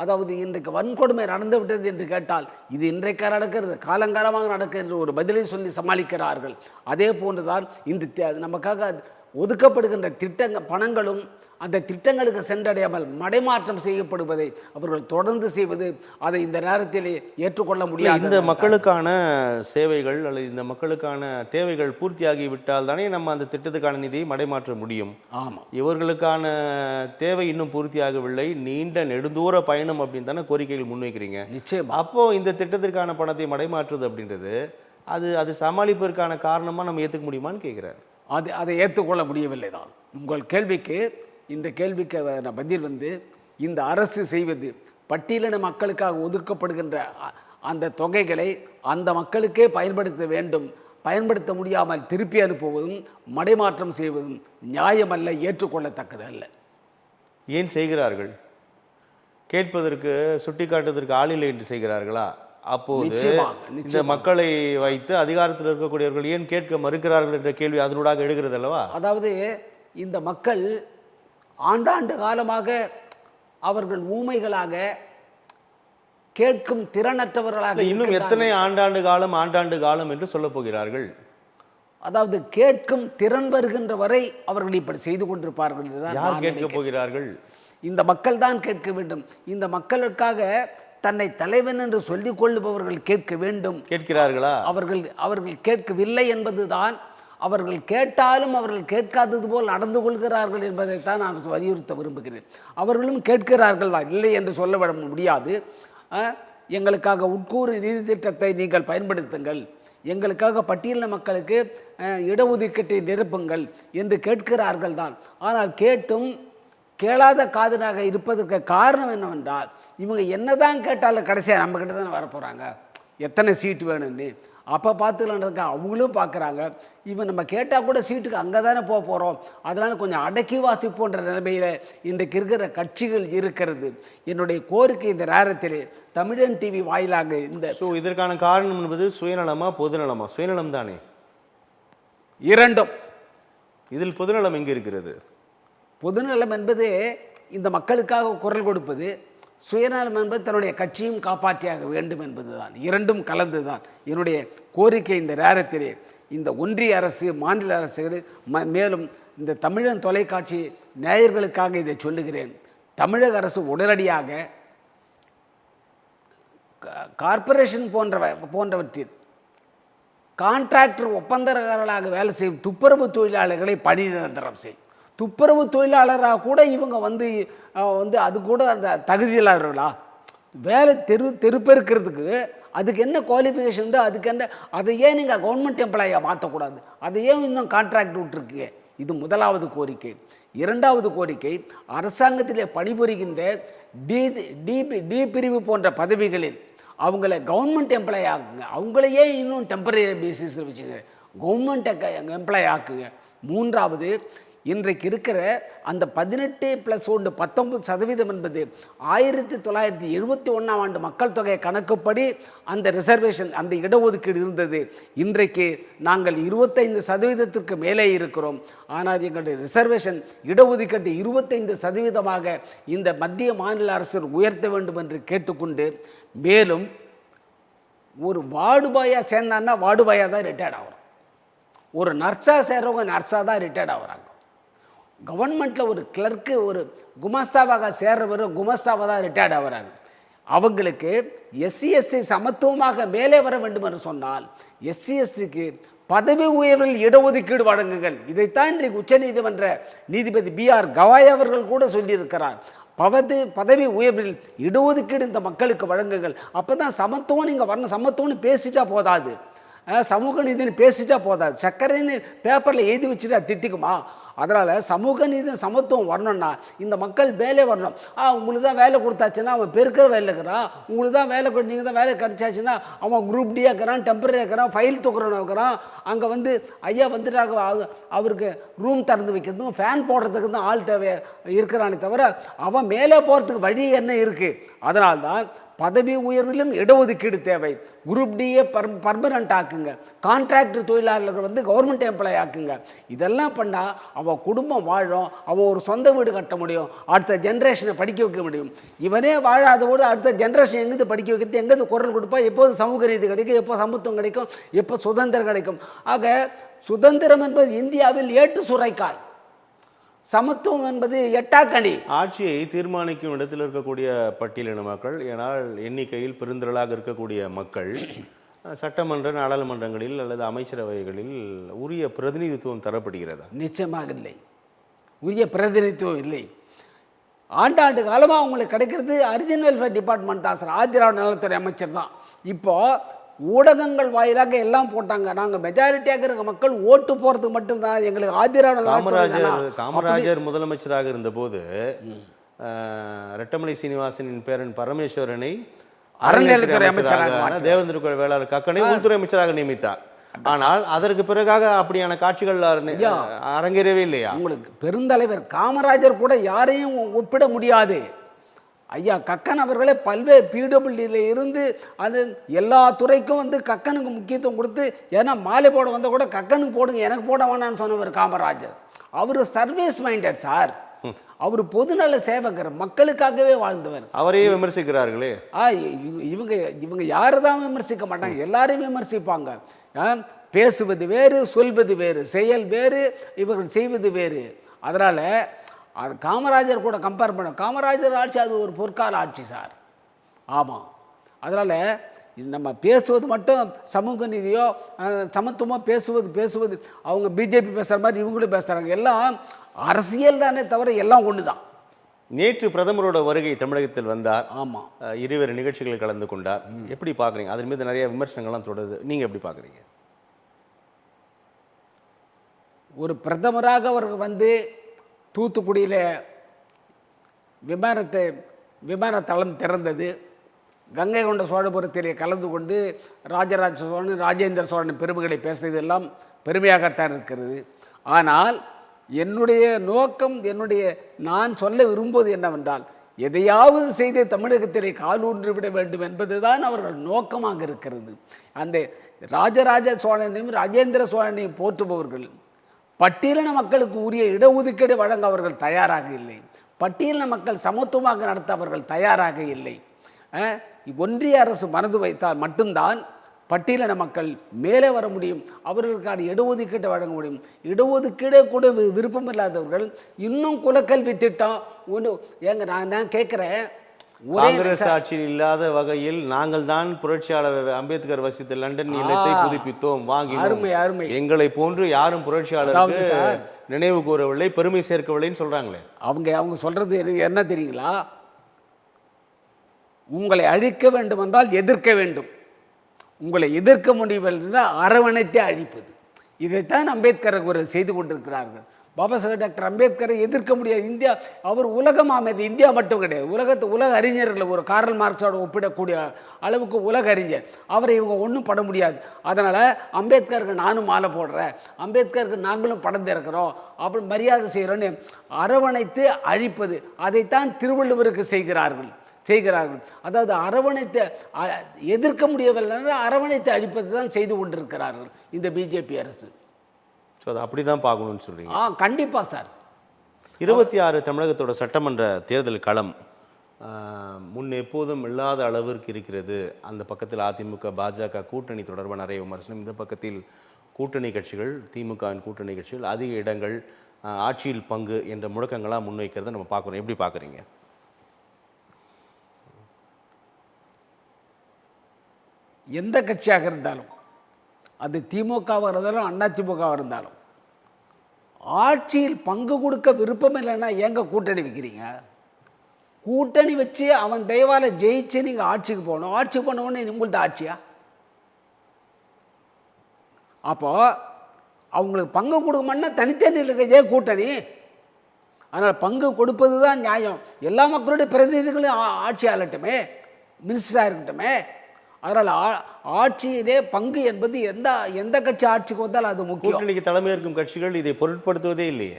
அதாவது இன்றைக்கு வன்கொடுமை நடந்து விட்டது என்று கேட்டால் இது இன்றைக்கு நடக்கிறது, காலங்காலமாக நடக்கிறது என்று ஒரு பதிலை சொல்லி சமாளிக்கிறார்கள். அதே போன்றுதான் இந்த நமக்காக ஒதுக்கப்படுகின்ற பணங்களும் அந்த திட்டங்களுக்கு சென்றடையாமல் மடைமாற்றம் செய்யப்படுவதை அவர்கள் தொடர்ந்து செய்வது, அதை இந்த நேரத்திலே ஏற்றுக்கொள்ள முடியாது. இந்த மக்களுக்கான சேவைகள் அல்லது இந்த மக்களுக்கான தேவைகள் பூர்த்தியாகிவிட்டால் தானே நம்ம அந்த திட்டத்துக்கான நிதியை மடைமாற்ற முடியும். ஆமாம், இவர்களுக்கான தேவை இன்னும் பூர்த்தியாகவில்லை, நீண்ட நெடுந்தூர பயணம் அப்படின்னு தானே கோரிக்கைகள் முன்வைக்கிறீங்க. நிச்சயம். அப்போ இந்த திட்டத்திற்கான பணத்தை மடைமாற்றுவது அப்படின்றது அது சமாளிப்பதற்கான காரணமாக நம்ம ஏற்றுக்க முடியுமான்னு கேட்குறேன். அதை ஏற்றுக்கொள்ள முடியவில்லை தான். உங்கள் கேள்விக்கு இந்த கேள்விக்கு பதில் இந்த அரசு செய்வது பட்டியலின மக்களுக்காக ஒதுக்கப்படுகின்ற அந்த தொகைகளை அந்த மக்களுக்கே பயன்படுத்த வேண்டும், பயன்படுத்த முடியாமல் திருப்பி அனுப்புவதும் மடைமாற்றம் செய்வதும் நியாயமல்ல, ஏற்றுக்கொள்ளத்தக்கது அல்ல. ஏன் செய்கிறார்கள்? கேட்பதற்கு சுட்டிக்காட்டுவதற்கு ஆளில்லை என்று செய்கிறார்களா? அப்போது இந்த மக்களை வைத்து அதிகாரத்தில் இருக்கக்கூடியவர்கள் ஏன் கேட்க மறுக்கிறார்கள் என்ற கேள்வி அதனூடாக எழுகிறது அல்லவா? அதாவது இந்த மக்கள் ஆண்டாண்டு காலமாக அவர்கள் ஊமைகளாக, கேட்கும் திறனற்றவர்களாக, இன்னும் எத்தனை ஆண்டாண்டு காலம் என்று சொல்ல போகிறார்கள்? அதாவது கேட்கும் திறன் வருகின்ற வரை அவர்கள் இப்படி செய்து கொண்டிருப்பார்கள். யார் கேட்க போகிறார்கள்? இந்த மக்கள் தான் கேட்க வேண்டும். இந்த மக்களுக்காக தன்னை தலைவன் என்று சொல்லிக் கொள்ளுபவர்கள் கேட்க வேண்டும். கேட்கிறார்களா? அவர்கள் கேட்கவில்லை என்பதுதான். அவர்கள் கேட்டாலும் அவர்கள் கேட்காதது போல் நடந்து கொள்கிறார்கள் என்பதைத்தான் நான் வலியுறுத்த விரும்புகிறேன். அவர்களும் கேட்கிறார்கள் தான், இல்லை என்று சொல்ல முடியாது. எங்களுக்காக உட்கூறு நிதி திட்டத்தை நீங்கள் பயன்படுத்துங்கள், எங்களுக்காக பட்டியலின மக்களுக்கு இடஒதுக்கீட்டை நிரப்புங்கள் என்று கேட்கிறார்கள் தான். ஆனால் கேட்டும் கேளாத காதலாக இருப்பதற்கு காரணம் என்னவென்றால், இவங்க என்னதான் கேட்டாலும் கடைசியாக நம்ம கிட்ட தானே வரப்போகிறாங்க, எத்தனை சீட்டு வேணும்னு. அப்போ பார்த்துக்கலான்றதுக்கு அவங்களும் பார்க்குறாங்க. இவன் நம்ம கேட்டால் கூட சீட்டுக்கு அங்கே தானே போக போகிறோம், அதனால் கொஞ்சம் அடக்கி வாசிப்போன்ற நிலைமையில் இன்றைக்கு இருக்கிற கட்சிகள் இருக்கிறது. என்னுடைய கோரிக்கை இந்த நேரத்தில் தமிழன் டிவி வாயிலாக இதற்கான காரணம் என்பது சுயநலமா பொதுநலமா? சுயநலம் தானே, இரண்டும். இதில் பொதுநலம் எங்கே இருக்கிறது? பொதுநலம் என்பது இந்த மக்களுக்காக குரல் கொடுப்பது, சுயநலம் என்பது தன்னுடைய கட்சியும் காப்பாற்றியாக வேண்டும் என்பது தான். இரண்டும் கலந்து தான் என்னுடைய கோரிக்கை. இந்த நேரத்திலே இந்த ஒன்றிய அரசு, மாநில அரசுகள், மேலும் இந்த தமிழன் தொலைக்காட்சி நேயர்களுக்காக இதை சொல்லுகிறேன். தமிழக அரசு உடனடியாக கார்ப்பரேஷன் போன்றவற்றில் கான்ட்ராக்டர் ஒப்பந்தக்காரர்களாக வேலை செய்யும் துப்புரவு தொழிலாளர்களை பணி நிரந்தரம் செய்யும். துப்புரவு தொழிலாளராக கூட இவங்க வந்து அது கூட அந்த தகுதியில்லாதவர்களா? வேலை தெருப்பெருக்கிறதுக்கு அதுக்கு என்ன குவாலிஃபிகேஷன் உண்டு, அதுக்கு என்ன, அதை ஏன் நீங்கள் கவர்மெண்ட் எம்ப்ளாயாக மாற்றக்கூடாது? அதை ஏன் இன்னும் கான்ட்ராக்ட் விட்டுருக்கீங்க? இது முதலாவது கோரிக்கை. இரண்டாவது கோரிக்கை, அரசாங்கத்திலே பணிபுரிகின்ற டி பிரிவு போன்ற பதவிகளில் அவங்கள கவர்மெண்ட் எம்ப்ளாய் ஆக்குங்க. அவங்களையே இன்னும் டெம்பரரி பேசிஸில் வச்சுங்க, கவர்மெண்ட் எம்ப்ளாய் ஆக்குங்க. மூன்றாவது, இன்றைக்கு இருக்கிற அந்த 18+1 19% என்பது 1971 மக்கள் தொகை கணக்குப்படி அந்த ரிசர்வேஷன், அந்த இடஒதுக்கீடு இருந்தது. இன்றைக்கு நாங்கள் 25% மேலே இருக்கிறோம். ஆனால் எங்களுடைய ரிசர்வேஷன் இடஒதுக்கீட்டு 25% இந்த மத்திய மாநில அரசு உயர்த்த வேண்டும் என்று கேட்டுக்கொண்டு, மேலும் ஒரு வார்டுபாயாக சேர்ந்தான்னா வார்டுபாயாக தான் ரிட்டையர்ட் ஆகிறோம், ஒரு நர்ஸாக சேர்றவங்க நர்ஸாக தான் ரிட்டையர்ட் ஆகிறாங்க. கவர்மெண்ட்டில் ஒரு கிளர்க்கு, ஒரு குமஸ்தாவாக சேர்றவர் குமஸ்தாவாக தான் ரிட்டையர்ட் ஆகிறாங்க. அவங்களுக்கு எஸ்சி எஸ்டி சமத்துவமாக மேலே வர வேண்டும் என்று சொன்னால் எஸ்சி எஸ்டிக்கு பதவி உயர்வில் இடஒதுக்கீடு வழங்குங்கள். இதைத்தான் இன்றைக்கு உச்சநீதிமன்ற நீதிபதி BR கவாய் அவர்கள் கூட சொல்லியிருக்கிறார். பதவி உயர்வில் இடஒதுக்கீடு இந்த மக்களுக்கு வழங்குங்கள். அப்போ தான் சமத்துவம் நீங்கள் வரணும். சமத்துவம்னு பேசிட்டா போதாது, சமூக நீதினு பேசிட்டா போதாது, சர்க்கரைன்னு பேப்பரில் எழுதி வச்சுட்டா திட்டிக்குமா? அதனால் சமூக நீதி சமத்துவம் வரணும்னா இந்த மக்கள் வேலை வரணும். உங்களுக்கு தான் வேலை கொடுத்தாச்சுன்னா அவன் பெருக்கிற வேலை இருக்கிறான், உங்களுக்கு தான் வேலை நீங்கள் தான் வேலை கிடைச்சாச்சுன்னா அவன் குரூப் டி இருக்கிறான், டெம்பரரி இருக்கிறான், ஃபைல் தூக்குறவன் இருக்கிறான். அங்கே வந்து ஐயா வந்துட்டாங்க, அவருக்கு ரூம் திறந்து வைக்கிறதுக்கும் ஃபேன் போடுறதுக்கு தான் ஆள் தேவை இருக்கிறானே தவிர அவன் மேலே போகிறதுக்கு வழி என்ன இருக்குது? அதனால்தான் பதவி உயர்விலும் இடஒதுக்கீடு தேவை. குரூப் டிஏ பர்மனண்ட் ஆக்குங்க, கான்ட்ராக்டர் தொழிலாளர்கள் வந்து கவர்மெண்ட் எம்ப்ளாய் ஆக்குங்க. இதெல்லாம் பண்ணால் அவன் குடும்பம் வாழும், அவன் ஒரு சொந்த வீடு கட்ட முடியும், அடுத்த ஜென்ரேஷனை படிக்க வைக்க முடியும். இவனே வாழாதவோடு அடுத்த ஜென்ரேஷன் எங்கேருந்து படிக்க வைக்கிறது, எங்கேருந்து குரல் கொடுப்பா, எப்போது சமூக நீதி கிடைக்கும், எப்போ சமத்துவம் கிடைக்கும், எப்போ சுதந்திரம் கிடைக்கும்? ஆக சுதந்திரம் என்பது இந்தியாவில் ஏட்டு சுரைக்காய், சமத்துவம் என்பது எட்டாக்கணி. ஆட்சியை தீர்மானிக்கும் இடத்தில் இருக்கக்கூடிய பட்டியலின மக்கள், ஏனால் எண்ணிக்கையில் பெருந்திரளாக இருக்கக்கூடிய மக்கள் சட்டமன்ற நாடாளுமன்றங்களில் அல்லது அமைச்சரவைகளில் உரிய பிரதிநிதித்துவம் தரப்படுகிறதா? நிச்சயமாக இல்லை, உரிய பிரதிநிதித்துவம் இல்லை. ஆண்டாண்டு காலமாக அவங்களுக்கு கிடைக்கிறது ஹரிஜன் வெல்ஃபேர் டிபார்ட்மெண்ட் தான் சார், ஆதிராவிட நலத்துறை அமைச்சர் தான். இப்போது ஊடகங்கள் வாயிலாக எல்லாம் போட்டாங்க. நாங்கள் மெஜாரிட்டியாக இருக்க மக்கள் ஓட்டு போகிறதுக்கு மட்டும்தான் எங்களுக்கு ஆதிராவிட. காமராஜர் முதலமைச்சராக இருந்தபோது ரெட்டமலை சீனிவாசனின் பேரன் பரமேஸ்வரனை அறநிலையத்துறை அமைச்சராக, தேவேந்திர வேளாளர் கக்கனை உள்துறை அமைச்சராக நியமித்தார். ஆனால் அதற்கு பிறகாக அப்படியான காட்சிகள் அரங்கேறவே இல்லையா? உங்களுக்கு பெருந்தலைவர் காமராஜர் கூட யாரையும் ஒப்பிட முடியாது. ஐயா கக்கன் அவர்களே பல்வேறு பிடபிள்யூடியில் இருந்து அது எல்லா துறைக்கும் வந்து கக்கனுக்கு முக்கியத்துவம் கொடுத்து, ஏன்னா மாலை போட வந்தால் கூட கக்கனுக்கு போடுங்க, எனக்கு போட வேணான்னு சொன்னவர் காமராஜர். அவர் சர்வீஸ் மைண்டட் சார், அவர் பொதுநல சேவகர், மக்களுக்காகவே வாழ்ந்தவர். அவரையே விமர்சிக்கிறார்களே. இவங்க யாரு தான் விமர்சிக்க மாட்டாங்க, எல்லாரையும் விமர்சிப்பாங்க. பேசுவது வேறு, சொல்வது வேறு, செயல் வேறு, இவர்கள் செய்வது வேறு. அதனால் அது காமராஜர் கூட கம்பேர் பண்ண, காமராஜர் ஆட்சி அது ஒரு பொற்கால ஆட்சி சார். ஆமாம். அதனால் நம்ம பேசுவது மட்டும் சமூக நீதியோ சமத்துவமோ பேசுவது அவங்க பிஜேபி பேசுகிற மாதிரி இவங்களும் பேசுகிறாங்க. எல்லாம் அரசியல் தானே தவிர எல்லாம் ஒன்று தான். நேற்று பிரதமரோட வருகை தமிழகத்தில் வந்தார். ஆமாம். இருவேறு நிகழ்ச்சிகளில் கலந்து கொண்டார். எப்படி பார்க்குறீங்க? அதன் மீது நிறைய விமர்சனங்கள்லாம் தொடருது. நீங்கள் எப்படி பார்க்குறீங்க? ஒரு பிரதமராக அவர்கள் வந்து தூத்துக்குடியில் விமானத்தளம் திறந்தது, கங்கை கொண்ட சோழபுரத்திலே கலந்து கொண்டு ராஜராஜ சோழன் ராஜேந்திர சோழன் பெருமைகளை பேசுறது எல்லாம் பெருமையாகத்தான் இருக்கிறது. ஆனால் என்னுடைய நோக்கம், நான் சொல்ல விரும்புவது என்னவென்றால், எதையாவது செய்து தமிழகத்திலே காலூன்றி விட வேண்டும் என்பதுதான் அவர்கள் நோக்கமாக இருக்கிறது. அந்த ராஜராஜ சோழனையும் ராஜேந்திர சோழனையும் போற்றுபவர்கள் பட்டியலின மக்களுக்கு உரிய இடஒதுக்கீடு வழங்க அவர்கள் தயாராக இல்லை. பட்டியலின மக்கள் சமத்துவமாக நடத்த அவர்கள் தயாராக இல்லை. ஒன்றிய அரசு மனது வைத்தால் மட்டும்தான் பட்டியலின மக்கள் மேலே வர முடியும், அவர்களுக்கான இடஒதுக்கீட்டை வழங்க முடியும். இடஒதுக்கீடே கூட விருப்பம் இல்லாதவர்கள் இன்னும் குலக்கல்வி திட்டம் ஒன்று நான் கேட்குறேன். காங்கிரஸ் ஆட்சியில் இல்லாத வகையில் நாங்கள் தான் புரட்சியாளர் அம்பேத்கர் வசித்த லண்டன் இல்லத்தை புதுப்பித்தோம், வாங்கினோம், எங்களை போன்று யாரும் புரட்சியாளருக்கு நினைவு கூறவில்லை, பெருமை சேர்க்கவில்லைன்னு சொல்றாங்களே. அவங்க சொல்றது என்ன தெரியுங்களா? உங்களை அழிக்க வேண்டும் என்றால் எதிர்க்க வேண்டும், உங்களை எதிர்க்க முடியவில்லை அரவணைத்தே அழிப்பது. இதைத்தான் அம்பேத்கர் ஒரு செய்து கொண்டிருக்கிறார்கள். பாபா சாஹேப் டாக்டர் அம்பேத்கரை எதிர்க்க முடியாது. இந்தியா அவர் உலகம் அமைதி, இந்தியா மட்டும் கிடையாது, உலக அறிஞர்கள் ஒரு கார்ல் மார்க்ஸோட ஒப்பிடக்கூடிய அளவுக்கு உலக அறிஞர். அவரை இவங்க ஒன்றும் பட முடியாது. அதனால் அம்பேத்கருக்கு நானும் மாலை போடுறேன், அம்பேத்கருக்கு நாங்களும் படம் திறக்கிறோம், அப்படி மரியாதை செய்கிறோன்னு அரவணைத்து அழிப்பது, அதைத்தான் திருவள்ளுவருக்கு செய்கிறார்கள். அதாவது அரவணைத்து எதிர்க்க முடியவில்லை, அரவணைத்து அழிப்பது தான் செய்து கொண்டிருக்கிறார்கள் இந்த பிஜேபி அரசு. ஸோ அது அப்படி தான் பார்க்கணும்னு சொல்கிறீங்க? கண்டிப்பாக சார். 26 தமிழகத்தோட சட்டமன்ற தேர்தல் களம் முன் எப்போதும் இல்லாத அளவிற்கு இருக்கிறது. அந்த பக்கத்தில் அதிமுக பாஜக கூட்டணி தொடர்பான நிறைய விமர்சனம், இந்த பக்கத்தில் கூட்டணி கட்சிகள், திமுகவின் கூட்டணி கட்சிகள் அதிக இடங்கள், ஆட்சியில் பங்கு என்ற முழக்கங்களாக முன்வைக்கிறத நம்ம பார்க்குறோம். எப்படி பார்க்குறீங்க? எந்த கட்சியாக இருந்தாலும், அது திமுகவாக இருந்தாலும் அதிமுகவாக இருந்தாலும், ஆட்சியில் பங்கு கொடுக்க விருப்பம் இல்லைன்னா ஏங்க கூட்டணி வைக்கிறீங்க? கூட்டணி வச்சு அவன் தயவால ஜெயிச்சு நீங்கள் ஆட்சிக்கு போகணும். ஆட்சிக்கு போனவுடனே உங்கள்ட்ட ஆட்சியா? அப்போ அவங்களுக்கு பங்கு கொடுக்கணும்னா தனித்தனி இருக்க ஏன் கூட்டணி? அதனால் பங்கு கொடுப்பது தான் நியாயம். எல்லா மக்களுடைய பிரதிநிதிகளும் ஆட்சி ஆளட்டுமே, மினிஸ்டராக இருக்கட்டுமே. அதனால் ஆட்சியிலே பங்கு என்பது எந்த கட்சி ஆட்சிக்கு வந்தாலும் அது முக்கியம். கூட்டணிக்கு தலைமை இருக்கும் கட்சிகள் இதை பொருட்படுத்துவதே இல்லையே.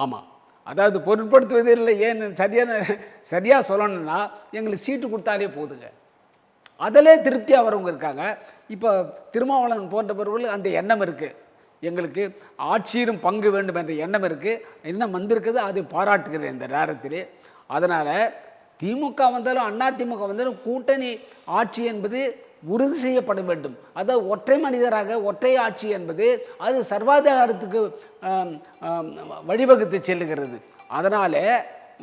ஆமாம், அதாவது பொருட்படுத்துவதே இல்லை. ஏன்னு சரியாக சொல்லணும்னா எங்களுக்கு சீட்டு கொடுத்தாலே போதுங்க, அதிலே திருப்தியாக வரவங்க இருக்காங்க. இப்போ திருமாவளவன் போன்றவர்கள் அந்த எண்ணம் இருக்குது, எங்களுக்கு ஆட்சியிலும் பங்கு வேண்டும் என்ற எண்ணம் இருக்குது, எண்ணம் வந்திருக்குது, அது பாராட்டுகிறேன் இந்த நேரத்திலே. அதனால் திமுக வந்தாலும் அதிமுக வந்தாலும் கூட்டணி ஆட்சி என்பது உறுதி செய்யப்பட வேண்டும். அதாவது ஒற்றை மனிதராக ஒற்றை ஆட்சி என்பது அது சர்வாதிகாரத்துக்கு வழிவகுத்து செல்லுகிறது. அதனால்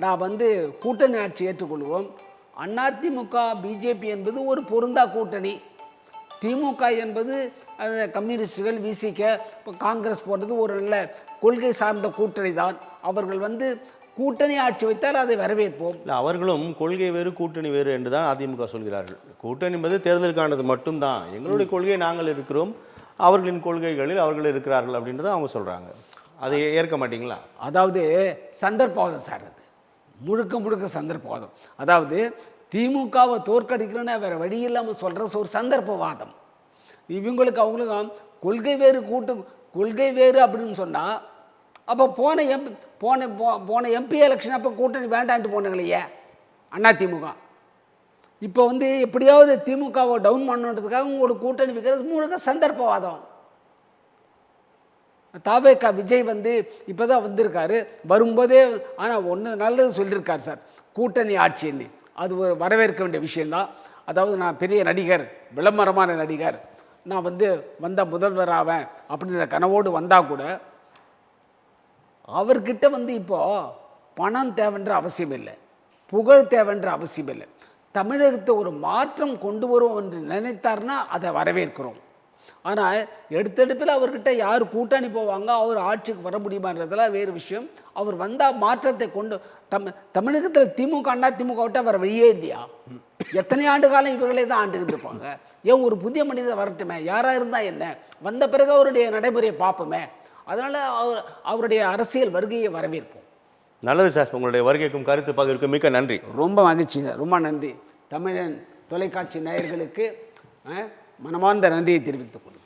நான் கூட்டணி ஆட்சி ஏற்றுக்கொள்வோம். அதிமுக பிஜேபி என்பது ஒரு பொருந்தா கூட்டணி. திமுக என்பது கம்யூனிஸ்டுகள், விசிக, காங்கிரஸ் போன்றது ஒரு நல்ல கொள்கை சார்ந்த கூட்டணி தான். அவர்கள் கூட்டணி ஆட்சி வைத்தால் அதை வரவேற்போம். இல்லை, அவர்களும் கொள்கை வேறு கூட்டணி வேறு என்று தான் அதிமுக சொல்கிறார்கள். கூட்டணி என்பது தேர்தலுக்கானது மட்டும்தான், எங்களுடைய கொள்கை நாங்கள் இருக்கிறோம், அவர்களின் கொள்கைகளில் அவர்கள் இருக்கிறார்கள் அப்படின்றத அவங்க சொல்கிறாங்க. அதை ஏற்க மாட்டிங்களா? அதாவது சந்தர்ப்பவாதம் சார், அது முழுக்க சந்தர்ப்பவாதம். அதாவது திமுகவை தோற்கடிக்கணும்னா வேறு வழி இல்லாமல் சொல்கிற ஒரு சந்தர்ப்பவாதம். இவங்களுக்கு அவங்களுக்கும் கொள்கை வேறு அப்படின்னு சொன்னால், அப்போ போன எம்பி எலெக்ஷன் அப்போ கூட்டணி வேண்டான்ட்டு போனாங்களே அதிமுக. இப்போ எப்படியாவது திமுகவை டவுன் பண்ணுறதுக்காக உங்களோட கூட்டணி வைக்கிறது முழுக்க சந்தர்ப்பவாதம். தாவேகா விஜய் இப்போ தான் வந்திருக்காரு, வரும்போதே ஆனால் ஒன்று நல்லது சொல்லியிருக்கார் சார், கூட்டணி ஆட்சின்னு. அது ஒரு வரவேற்க வேண்டிய விஷயந்தான். அதாவது நான் பெரிய நடிகர், விளம்பரமான நடிகர், நான் வந்த முதல்வராவேன் அப்படின்ற கனவோடு வந்தால் கூட அவர்கிட்ட இப்போது பணம் தேவைன்ற அவசியம் இல்லை, புகழ் தேவைன்ற அவசியம் இல்லை. தமிழகத்தை ஒரு மாற்றம் கொண்டு வருவோம் என்று நினைத்தார்னா அதை வரவேற்கிறோம். ஆனால் எடுத்தெடுப்பில் அவர்கிட்ட யார் கூட்டணி போவாங்க, அவர் ஆட்சிக்கு வர முடியுமான்றதெல்லாம் வேறு விஷயம். அவர் வந்தால் மாற்றத்தை கொண்டு தமிழகத்தில் திமுக விட்ட வர வழியே இல்லையா? எத்தனை ஆண்டு காலம் இவர்களே தான் ஆண்டுகிட்டு இருப்பாங்க. ஏன் ஒரு புதிய மனிதர் வரட்டுமே, யாராக இருந்தால் என்ன, வந்த பிறகு அவருடைய நடைமுறையை பார்ப்போமே. அதனால் அவருடைய அரசியல் வருகையை வரவேற்போம். நல்லது சார், உங்களுடைய வருகைக்கும் கருத்து பகிர்வுக்கும் மிக்க நன்றி. ரொம்ப மகிழ்ச்சி, ரொம்ப நன்றி. தமிழன் தொலைக்காட்சி நேயர்களுக்கு மனமார்ந்த நன்றியை தெரிவித்துக் கொள்கிறேன்.